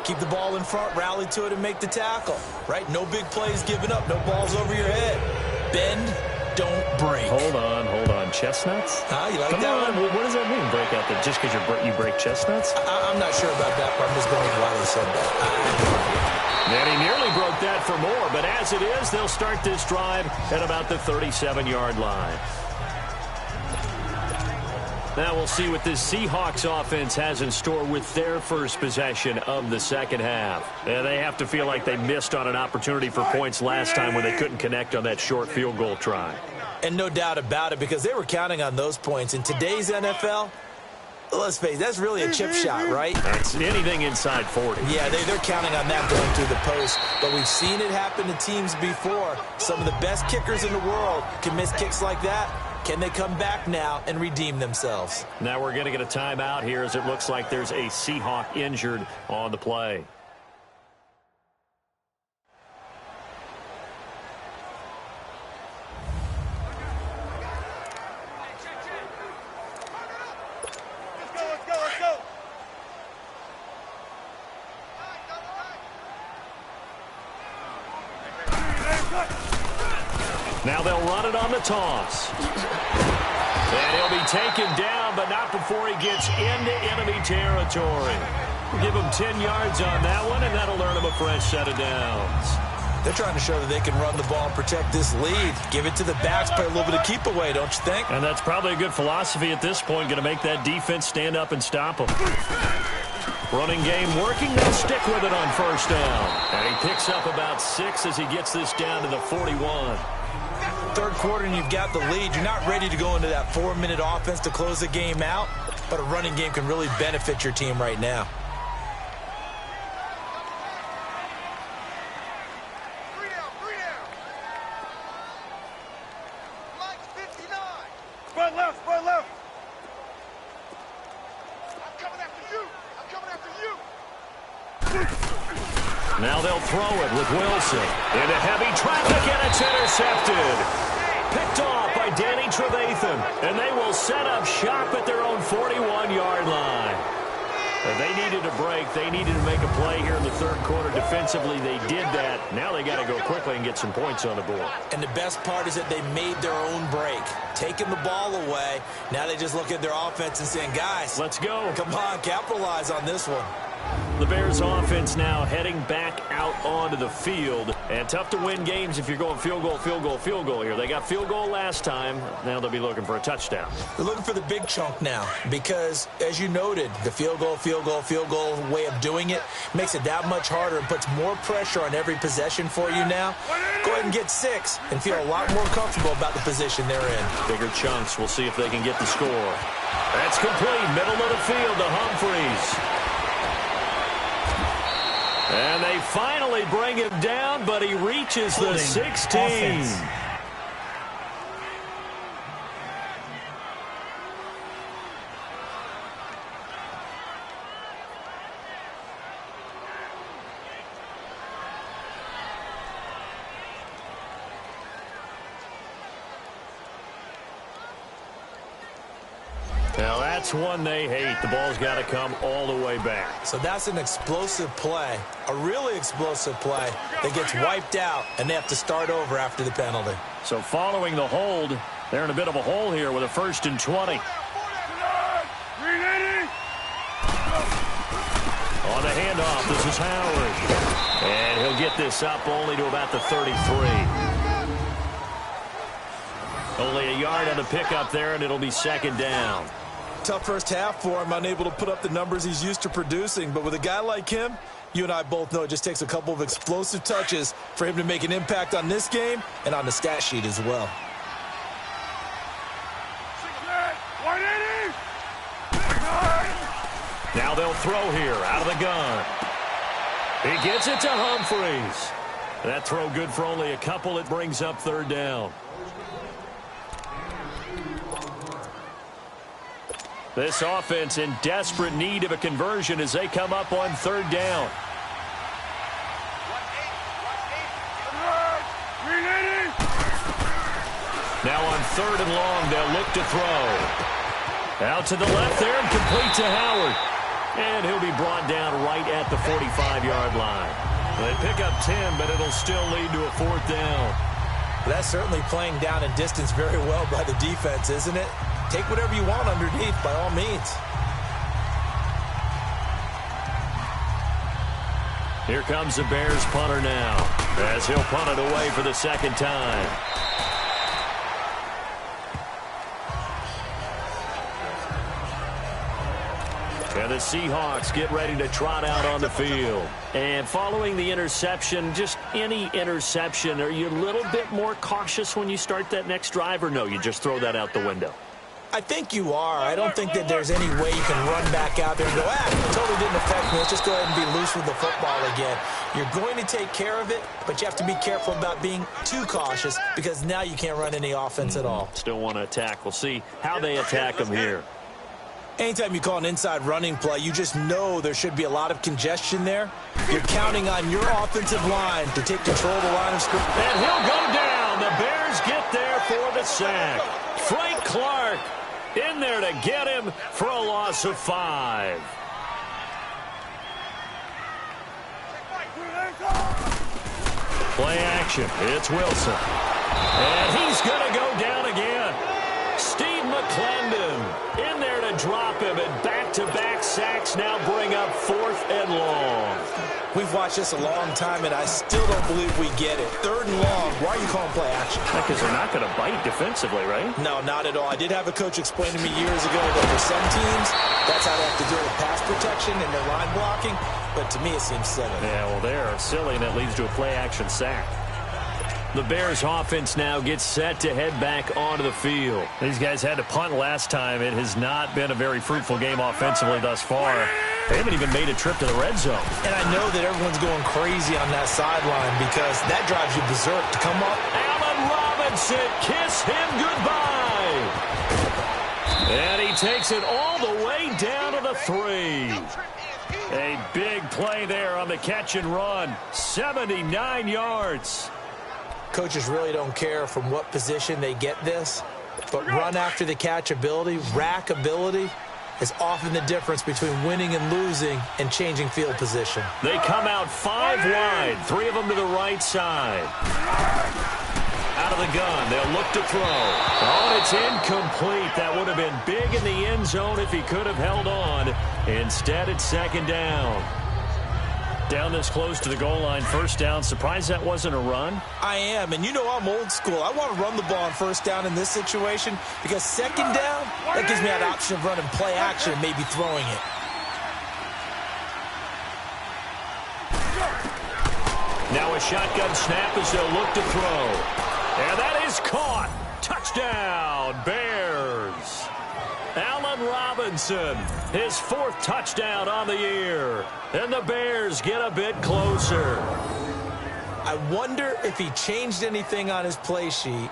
Keep the ball in front, rally to it, and make the tackle, right? No big plays given up, no balls over your head. Bend, don't break. Hold on. Chestnuts? You like Come that on. one? What does that mean, break out? That just because you break chestnuts? I'm not sure about that part. I'm just going with why they said that. And he nearly broke that for more, but as it is, they'll start this drive at about the 37-yard line. Now we'll see what this Seahawks offense has in store with their first possession of the second half. And they have to feel like they missed on an opportunity for points last time when they couldn't connect on that short field goal try. And no doubt about it, because they were counting on those points. In today's NFL, let's face it, that's really a chip shot, right? That's anything inside 40. Yeah, they're counting on that going through the post. But we've seen it happen to teams before. Some of the best kickers in the world can miss kicks like that. Can they come back now and redeem themselves? Now we're going to get a timeout here as it looks like there's a Seahawk injured on the play. Let's go. Now they'll run it on the toss. And he'll be taken down, but not before he gets into enemy territory. We'll give him 10 yards on that one, and that'll earn him a fresh set of downs. They're trying to show that they can run the ball and protect this lead. Give it to the backs, play a little bit of keep away, don't you think? And that's probably a good philosophy at this point, going to make that defense stand up and stop them. Running game working, they'll stick with it on first down. And he picks up about 6 as he gets this down to the 41. third quarter and you've got the lead, you're not ready to go into that 4-minute offense to close the game out, but a running game can really benefit your team right now. Spread left, spread left. I'm coming after you. I'm coming after you. Now they'll throw it with Wilson. Into heavy traffic, and it's intercepted. Picked off by Danny Trevathan. And they will set up shop at their own 41-yard line. They needed a break. They needed to make a play here in the third quarter. Defensively, they did that. Now they got to go quickly and get some points on the board. And the best part is that they made their own break. Taking the ball away. Now they just look at their offense and saying, guys, let's go. Come on, capitalize on this one. The Bears offense now heading back out onto the field. And tough to win games if you're going field goal, field goal, field goal here. They got field goal last time. Now they'll be looking for a touchdown. They're looking for the big chunk now because, as you noted, the field goal way of doing it makes it that much harder and puts more pressure on every possession for you now. Go ahead and get 6 and feel a lot more comfortable about the position they're in. Bigger chunks. We'll see if they can get the score. That's complete. Middle of the field to Humphreys. And they finally bring him down, but he reaches the 16. Offense. Now that's one they hate. The ball's got to come all the way back. So that's an explosive play, a really explosive play that gets wiped out, and they have to start over after the penalty. So following the hold, they're in a bit of a hole here with a 1st and 20. On the handoff, this is Howard. And he'll get this up only to about the 33. Only a yard on the pickup there, and it'll be 2nd down. Tough first half for him, unable to put up the numbers he's used to producing. But with a guy like him, you and I both know it just takes a couple of explosive touches for him to make an impact on this game and on the stat sheet as well. Now they'll throw here out of the gun. He gets it to Humphreys. That throw good for only a couple. It brings up 3rd down. This offense in desperate need of a conversion as they come up on 3rd down. Now on 3rd and long, they'll look to throw. Out to the left there and complete to Howard. And he'll be brought down right at the 45-yard line. They pick up 10, but it'll still lead to a 4th down. That's certainly playing down in distance very well by the defense, isn't it? Take whatever you want underneath, by all means. Here comes the Bears punter now, as he'll punt it away for the 2nd time. And the Seahawks get ready to trot out on the field. And following the interception, just any interception, are you a little bit more cautious when you start that next drive, or no, you just throw that out the window? I think you are. I don't think that there's any way you can run back out there and go, it totally didn't affect me. Let's just go ahead and be loose with the football again. You're going to take care of it, but you have to be careful about being too cautious because now you can't run any offense at all. Still want to attack. We'll see how they attack them here. Anytime you call an inside running play, you just know there should be a lot of congestion there. You're counting on your offensive line to take control of the line of scrimmage. And he'll go down. The Bears get there for the sack. Frank Clark in there to get him for a loss of 5. Play action. It's Wilson. And he's going to go down again. Steve McClendon in there to drop him, and back-to-back sacks now bring up 4th and long. We've watched this a long time, and I still don't believe we get it. 3rd and long. Why are you calling play action? Because they're not going to bite defensively, right? No, not at all. I did have a coach explain to me years ago that for some teams, that's how they have to deal with pass protection and their line blocking. But to me, it seems silly. Yeah, well, they're silly, and that leads to a play-action sack. The Bears offense now gets set to head back onto the field. These guys had to punt last time. It has not been a very fruitful game offensively thus far. They haven't even made a trip to the red zone. And I know that everyone's going crazy on that sideline because that drives you berserk to come up. Allen Robinson, kiss him goodbye. And he takes it all the way down to the 3. A big play there on the catch and run. 79 yards. Coaches really don't care from what position they get this, but run after the catch ability, rack ability, is often the difference between winning and losing and changing field position. They come out 5 wide, 3 of them to the right side. Out of the gun, they'll look to throw. Oh, and it's incomplete. That would have been big in the end zone if he could have held on. Instead, it's second down. Down this close to the goal line, first down. Surprised that wasn't a run? I am, and you know I'm old school. I want to run the ball on first down in this situation because second down, that gives me that option of running play action and maybe throwing it. Now a shotgun snap as they'll look to throw. And that is caught. Touchdown, Bears. Allen Robinson, his 4th touchdown on the year. And the Bears get a bit closer. I wonder if he changed anything on his play sheet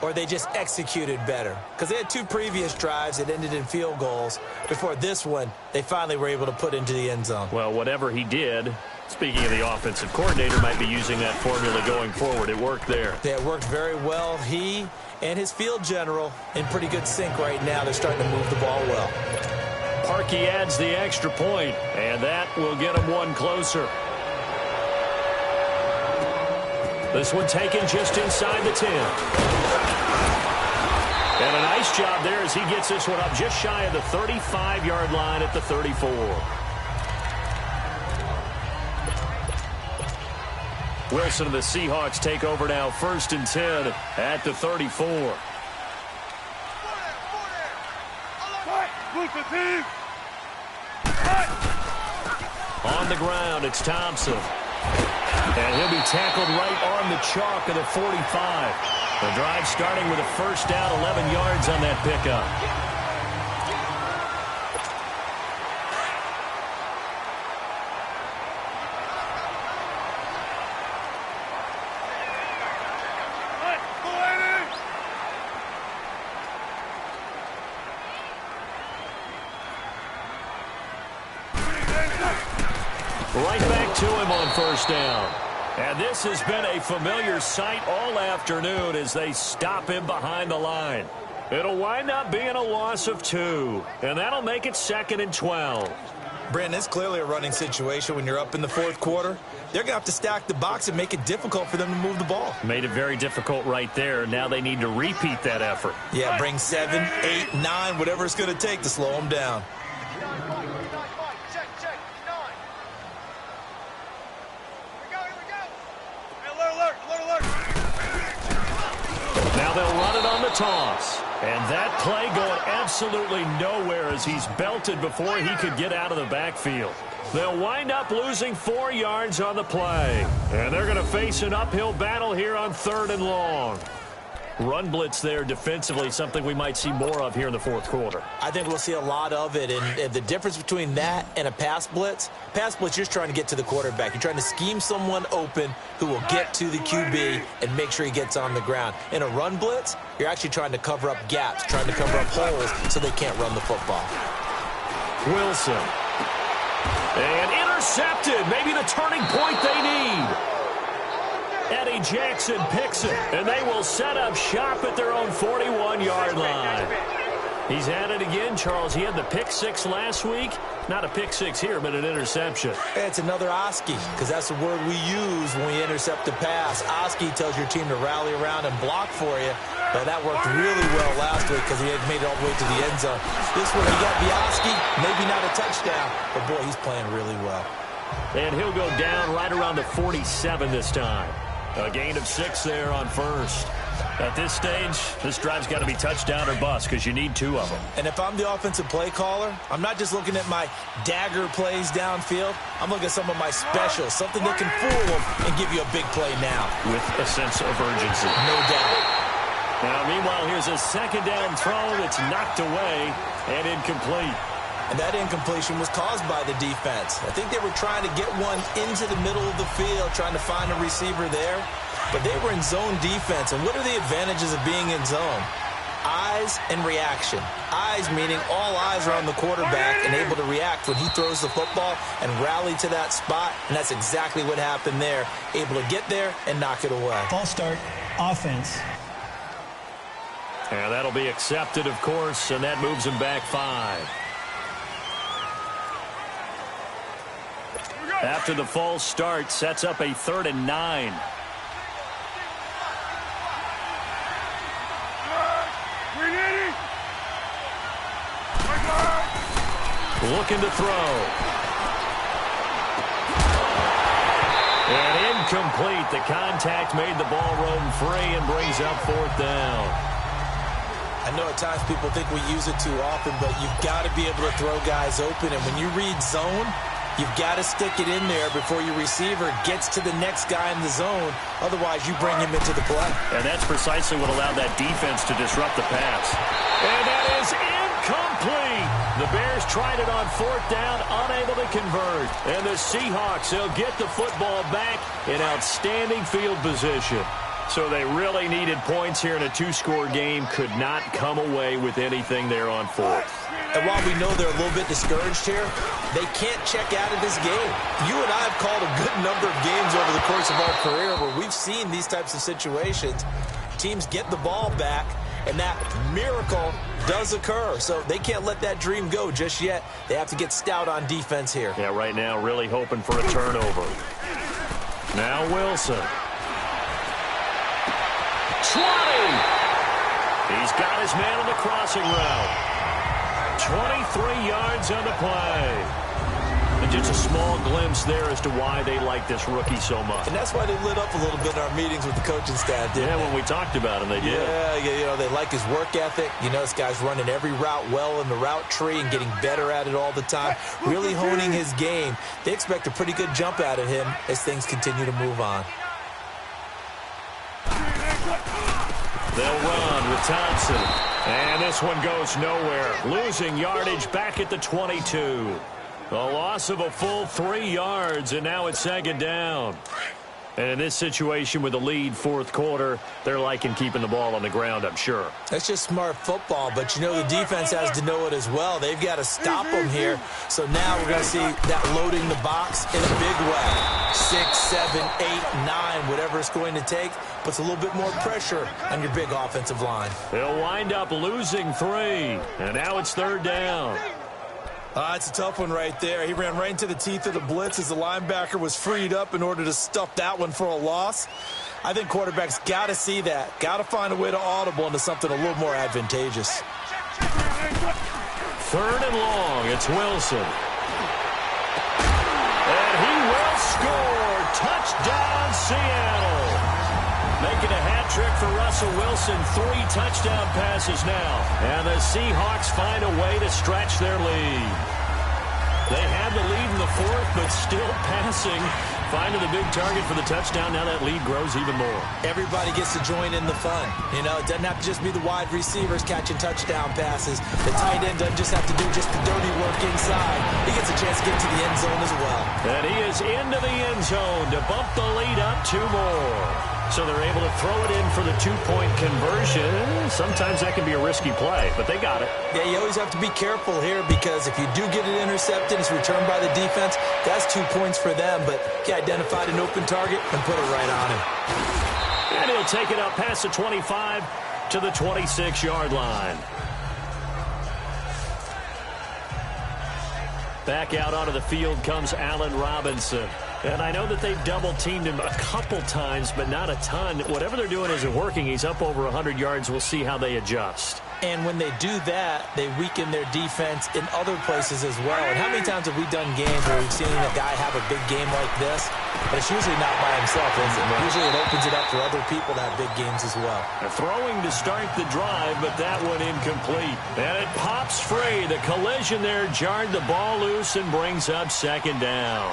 or they just executed better. Because they had 2 previous drives that ended in field goals. Before this one, they finally were able to put into the end zone. Well, whatever he did, speaking of the offensive coordinator, might be using that formula going forward. It worked there. Yeah, it worked very well. He and his field general in pretty good sync right now. They're starting to move the ball well. Parkey adds the extra point, and that will get him 1 closer. This one taken just inside the 10. And a nice job there as he gets this one up just shy of the 35-yard line at the 34. Wilson and the Seahawks take over now, 1st and 10 at the 34. On the ground, it's Thompson. And he'll be tackled right on the chalk of the 45. The drive starting with a first down, 11 yards on that pickup. Right back to him on first down. And this has been a familiar sight all afternoon as they stop him behind the line. It'll wind up being a loss of 2, and that'll make it 2nd and 12. Brandon, it's clearly a running situation when you're up in the 4th quarter. They're going to have to stack the box and make it difficult for them to move the ball. Made it very difficult right there. Now they need to repeat that effort. Yeah, bring 7, 8, 9, whatever it's going to take to slow them down. Now they'll run it on the toss. And that play going absolutely nowhere as he's belted before he could get out of the backfield. They'll wind up losing 4 yards on the play. And they're going to face an uphill battle here on 3rd and long. Run blitz there defensively, something we might see more of here in the 4th quarter. I think we'll see a lot of it, and the difference between that and a pass blitz, you're just trying to get to the quarterback. You're trying to scheme someone open who will get to the QB and make sure he gets on the ground. In a run blitz, you're actually trying to cover up gaps, trying to cover up holes so they can't run the football. Wilson. And intercepted, maybe the turning point they need. Eddie Jackson picks it, and they will set up shop at their own 41-yard line. He's at it again, Charles. He had the pick 6 last week. Not a pick 6 here, but an interception. It's another Oski, because that's the word we use when we intercept the pass. Oski tells your team to rally around and block for you. But that worked really well last week because he had made it all the way to the end zone. This one, he got the Oski, maybe not a touchdown, but boy, he's playing really well. And he'll go down right around the 47 this time. A gain of 6 there on first. At this stage, this drive's got to be touchdown or bust because you need 2 of them. And if I'm the offensive play caller, I'm not just looking at my dagger plays downfield. I'm looking at some of my specials, something that can fool them and give you a big play now. With a sense of urgency. No doubt. Now, meanwhile, here's a second down throw that's knocked away and incomplete. And that incompletion was caused by the defense. I think they were trying to get one into the middle of the field, trying to find a receiver there. But they were in zone defense. And what are the advantages of being in zone? Eyes and reaction. Eyes meaning all eyes are on the quarterback and able to react when he throws the football and rally to that spot. And that's exactly what happened there. Able to get there and knock it away. False start, offense. And that'll be accepted, of course, and that moves him back 5. After the false start, sets up a 3rd and 9. Looking to throw. And incomplete. The contact made the ball roam free and brings up 4th down. I know at times people think we use it too often, but you've got to be able to throw guys open. And when you read zone, you've got to stick it in there before your receiver gets to the next guy in the zone. Otherwise, you bring him into the play. And that's precisely what allowed that defense to disrupt the pass. And that is incomplete. The Bears tried it on 4th down, unable to convert. And the Seahawks, they'll get the football back in outstanding field position. So they really needed points here in a 2-score game. Could not come away with anything there on 4th. And while we know they're a little bit discouraged here, they can't check out of this game. You and I have called a good number of games over the course of our career where we've seen these types of situations. Teams get the ball back, and that miracle does occur. So they can't let that dream go just yet. They have to get stout on defense here. Yeah, right now really hoping for a turnover. Now Wilson. 20! He's got his man on the crossing route. 23 yards on the play. And just a small glimpse there as to why they like this rookie so much. And that's why they lit up a little bit in our meetings with the coaching staff, didn't they? When we talked about him, they did. Yeah, you know, they like his work ethic. You know, this guy's running every route well in the route tree and getting better at it all the time, really honing his game. They expect a pretty good jump out of him as things continue to move on. They'll run with Thompson. And this one goes nowhere. Losing yardage back at the 22. A loss of a full 3 yards, and now it's 2nd down. And in this situation with the lead 4th quarter, they're liking keeping the ball on the ground, I'm sure. That's just smart football, but you know the defense has to know it as well. They've got to stop them here. So now we're going to see that loading the box in a big way. 6, 7, 8, 9, whatever it's going to take, puts a little bit more pressure on your big offensive line. They'll wind up losing 3, and now it's 3rd down. It's a tough one right there. He ran right into the teeth of the blitz as the linebacker was freed up in order to stuff that one for a loss. I think quarterbacks got to see that. Got to find a way to audible into something a little more advantageous. 3rd and long. It's Wilson. And he will score. Touchdown, Seattle. Making a hat trick for Russell Wilson. 3 touchdown passes now. And the Seahawks find a way to stretch their lead. They have the lead in the 4th, but still passing. Finding the big target for the touchdown. Now that lead grows even more. Everybody gets to join in the fun. You know, it doesn't have to just be the wide receivers catching touchdown passes. The tight end doesn't just have to do just the dirty work inside. He gets a chance to get to the end zone as well. And he is into the end zone to bump the lead up 2 more. So they're able to throw it in for the 2-point conversion. Sometimes that can be a risky play, but they got it. Yeah, you always have to be careful here because if you do get it intercepted, it's returned by the defense. That's 2 points for them, but he identified an open target and put it right on him. And he'll take it up past the 25 to the 26-yard line. Back out onto the field comes Allen Robinson. And I know that they've double-teamed him a couple times, but not a ton. Whatever they're doing isn't working. He's up over 100 yards. We'll see how they adjust. And when they do that, they weaken their defense in other places as well. And how many times have we done games where we've seen a guy have a big game like this, but it's usually not by himself, is it? Usually it opens it up for other people to have big games as well. Throwing to start the drive, but that one incomplete. And it pops free. The collision there jarred the ball loose and brings up second down.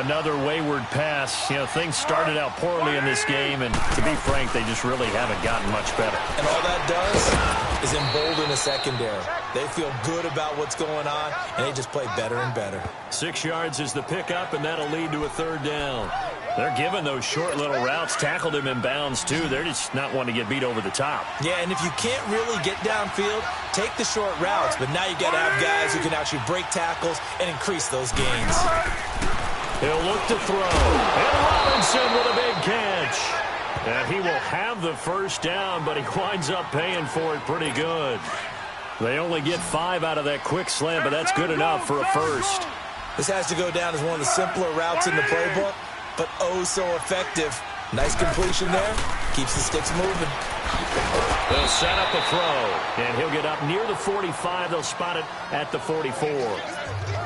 Another wayward pass. You know, things started out poorly in this game, and to be frank, they just really haven't gotten much better. And all that does is embolden a secondary. They feel good about what's going on, and they just play better and better. 6 yards is the pickup, and that'll lead to a third down. They're giving those short little routes, tackled him in bounds, too. They're just not wanting to get beat over the top. Yeah, and if you can't really get downfield, take the short routes. But now you got to have guys who can actually break tackles and increase those gains. He'll look to throw. And Robinson with a big catch. And he will have the first down, but he winds up paying for it pretty good. They only get 5 out of that quick slant, but that's good enough for a first. This has to go down as one of the simpler routes in the playbook, but oh so effective. Nice completion there. Keeps the sticks moving. They'll set up a throw, and he'll get up near the 45. They'll spot it at the 44.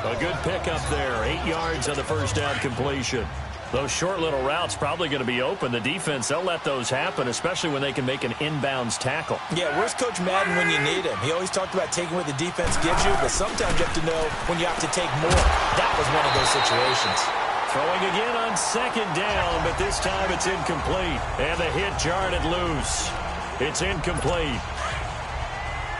A good pickup there. 8 yards on the first down completion. Those short little routes probably going to be open. The defense, they'll let those happen, especially when they can make an inbounds tackle. Yeah, where's Coach Madden when you need him? He always talked about taking what the defense gives you, but sometimes you have to know when you have to take more. That was one of those situations. Throwing again on second down, but this time it's incomplete. And the hit jarred it loose. It's incomplete.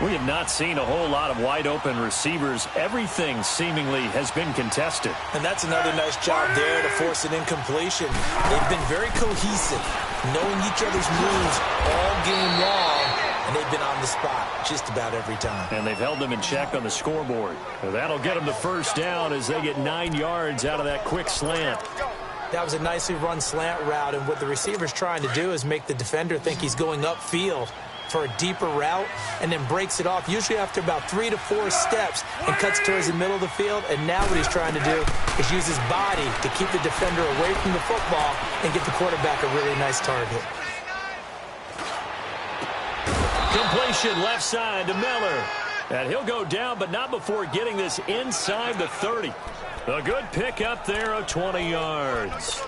We have not seen a whole lot of wide-open receivers. Everything seemingly has been contested. And that's another nice job there to force an incompletion. They've been very cohesive, knowing each other's moves all game long, and they've been on the spot just about every time. And they've held them in check on the scoreboard. That'll get them the first down as they get 9 yards out of that quick slant. That was a nicely run slant route, and what the receiver's trying to do is make the defender think he's going upfield for a deeper route, and then breaks it off, usually after about 3 to 4 steps, and cuts towards the middle of the field. And now what he's trying to do is use his body to keep the defender away from the football and get the quarterback a really nice target. Completion left side to Miller. And he'll go down, but not before getting this inside the 30. A good pickup there of 20 yards.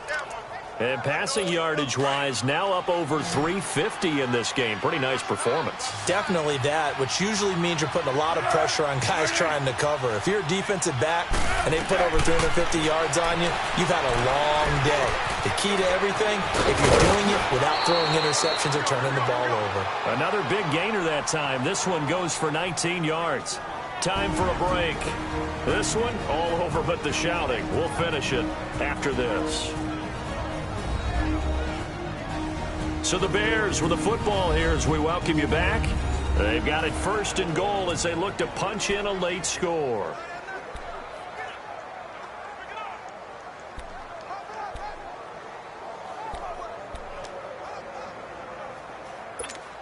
And passing yardage-wise, now up over 350 in this game. Pretty nice performance. Definitely that, which usually means you're putting a lot of pressure on guys trying to cover. If you're a defensive back and they put over 350 yards on you, you've had a long day. The key to everything, if you're doing it without throwing interceptions or turning the ball over. Another big gainer that time. This one goes for 19 yards. Time for a break. This one, all over but the shouting. We'll finish it after this. So the Bears with the football here as we welcome you back. They've got it first and goal as they look to punch in a late score.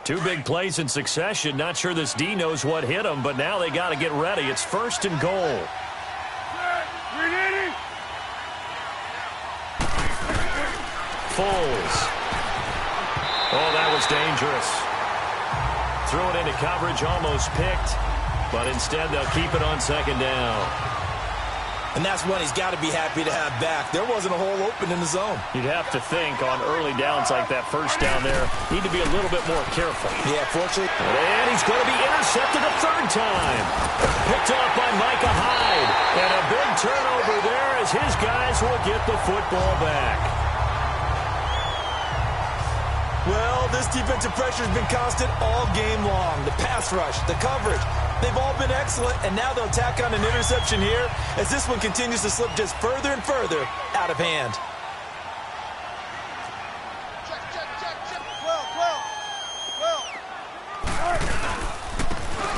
Two big plays in succession. Not sure this D knows what hit him, but now they got to get ready. It's first and goal. Foles. Oh, that was dangerous. Threw it into coverage, almost picked, but instead they'll keep it on second down. And that's one he's got to be happy to have back. There wasn't a hole open in the zone. You'd have to think on early downs like that first down there, need to be a little bit more careful. Yeah, fortunately. And he's going to be intercepted a third time. Picked off by Micah Hyde. And a big turnover there as his guys will get the football back. Well, this defensive pressure has been constant all game long. The pass rush, the coverage, they've all been excellent, and now they'll tack on an interception here as this one continues to slip just further and further out of hand.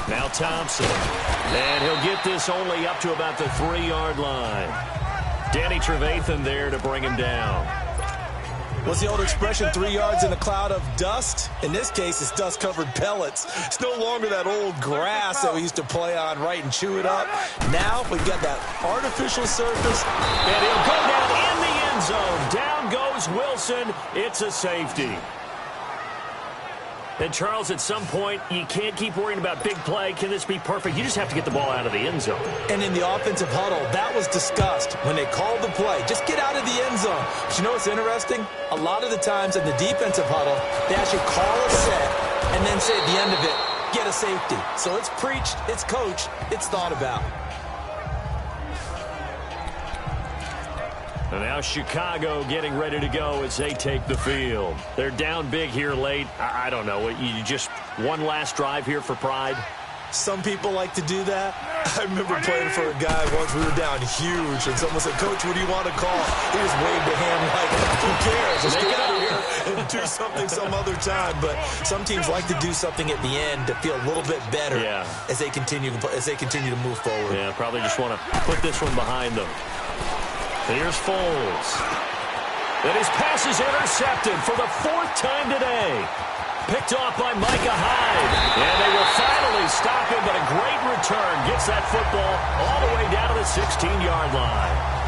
Now Thompson, and he'll get this only up to about the 3-yard line. Danny Trevathan there to bring him down. What's the old expression, 3 yards in a cloud of dust? In this case, it's dust-covered pellets. It's no longer that old grass that we used to play on, right, and chew it up. Now we've got that artificial surface. And he'll go down in the end zone. Down goes Wilson. It's a safety. And, Charles, at some point, you can't keep worrying about big play. Can this be perfect? You just have to get the ball out of the end zone. And in the offensive huddle, that was discussed when they called the play. Just get out of the end zone. But you know what's interesting? A lot of the times in the defensive huddle, they actually call a set and then say at the end of it, get a safety. So it's preached, it's coached, it's thought about. And now Chicago getting ready to go as they take the field. They're down big here late. I don't know. You just one last drive here for pride? Some people like to do that. I remember playing for a guy once. We were down huge, and someone said, Coach, what do you want to call? He just waved a hand like, who cares? Let's get out of here and do something some other time. But some teams like to do something at the end to feel a little bit better as they continue to move forward. Yeah, probably just want to put this one behind them. Here's Foles. And his pass is intercepted for the 4th time today. Picked off by Micah Hyde. And they will finally stop him, but a great return. Gets that football all the way down to the 16-yard line.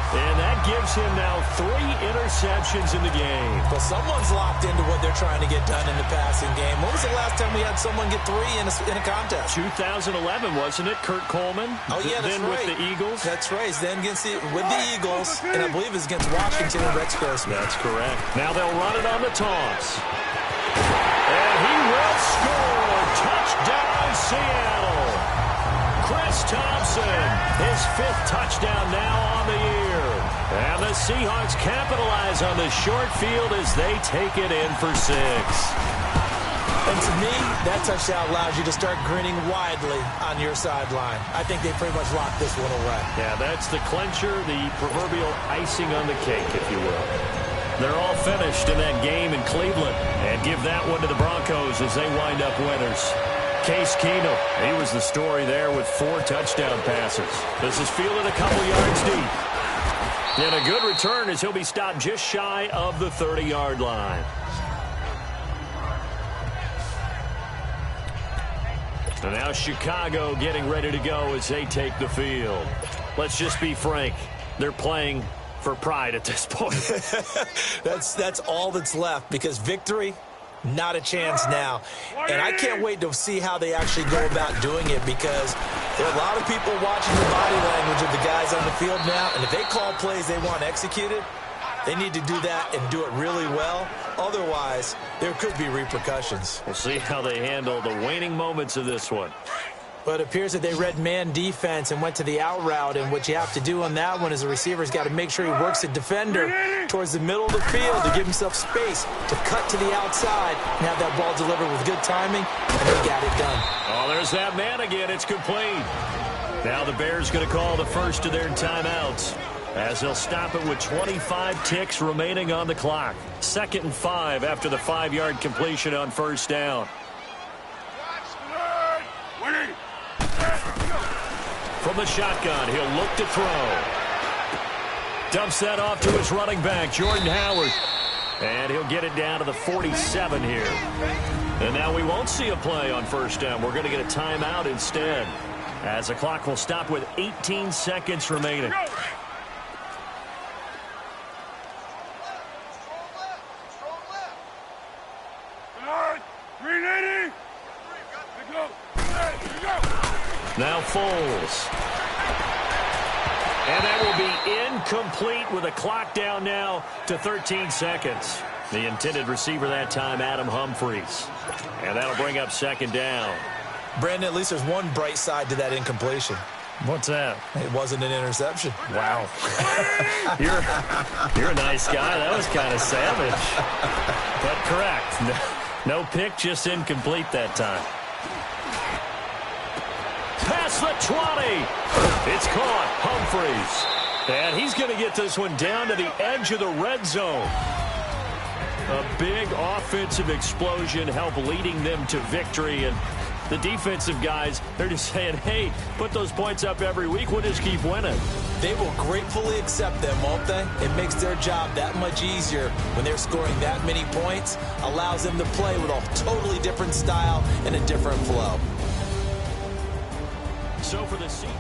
And that gives him now 3 interceptions in the game. Well, someone's locked into what they're trying to get done in the passing game. When was the last time we had someone get 3 in a contest? 2011, wasn't it? Kurt Coleman. Oh, yeah, that's then right. With the Eagles. That's right. Then with the Eagles, and I believe it's against Washington and Rex Grossman. That's correct. Now they'll run it on the toss. And he will score. Touchdown, Seattle. Chris Thompson, his 5th touchdown now on the year. And the Seahawks capitalize on the short field as they take it in for 6. And to me, that touchdown allows you to start grinning widely on your sideline. I think they pretty much locked this one away. Yeah, that's the clincher, the proverbial icing on the cake, if you will. They're all finished in that game in Cleveland. And give that one to the Broncos as they wind up winners. Case Keenum, he was the story there with 4 touchdown passes. This is fielded a couple yards deep. And a good return as he'll be stopped just shy of the 30-yard line. And now Chicago getting ready to go as they take the field. Let's just be frank. They're playing for pride at this point. That's all that's left, because victory, not a chance now. And I can't wait to see how they actually go about doing it, because there are a lot of people watching the body language of the guys on the field now, and if they call plays they want executed, they need to do that and do it really well. Otherwise, there could be repercussions. We'll see how they handle the waning moments of this one. But it appears that they read man defense and went to the out route, and what you have to do on that one is the receiver's got to make sure he works the defender towards the middle of the field to give himself space to cut to the outside and have that ball delivered with good timing, and they got it done. Oh, there's that man again. It's complete. Now the Bears going to call the first of their timeouts as they'll stop it with 25 ticks remaining on the clock. 2nd and 5 after the 5-yard completion on 1st down. From the shotgun, he'll look to throw. Dumps that off to his running back, Jordan Howard. And he'll get it down to the 47 here. And now we won't see a play on 1st down. We're going to get a timeout instead, as the clock will stop with 18 seconds remaining. Now Foles. And that will be incomplete with a clock down now to 13 seconds. The intended receiver that time, Adam Humphries. And that'll bring up 2nd down. Brandon, at least there's one bright side to that incompletion. What's that? It wasn't an interception. Wow. You're a nice guy. That was kind of savage. But correct. No pick, just incomplete that time. Past the 20. It's caught. Humphries. And he's going to get this one down to the edge of the red zone. A big offensive explosion help leading them to victory. And the defensive guys, they're just saying, hey, put those points up every week. We'll just keep winning. They will gratefully accept them, won't they? It makes their job that much easier when they're scoring that many points. Allows them to play with a totally different style and a different flow. So for the season.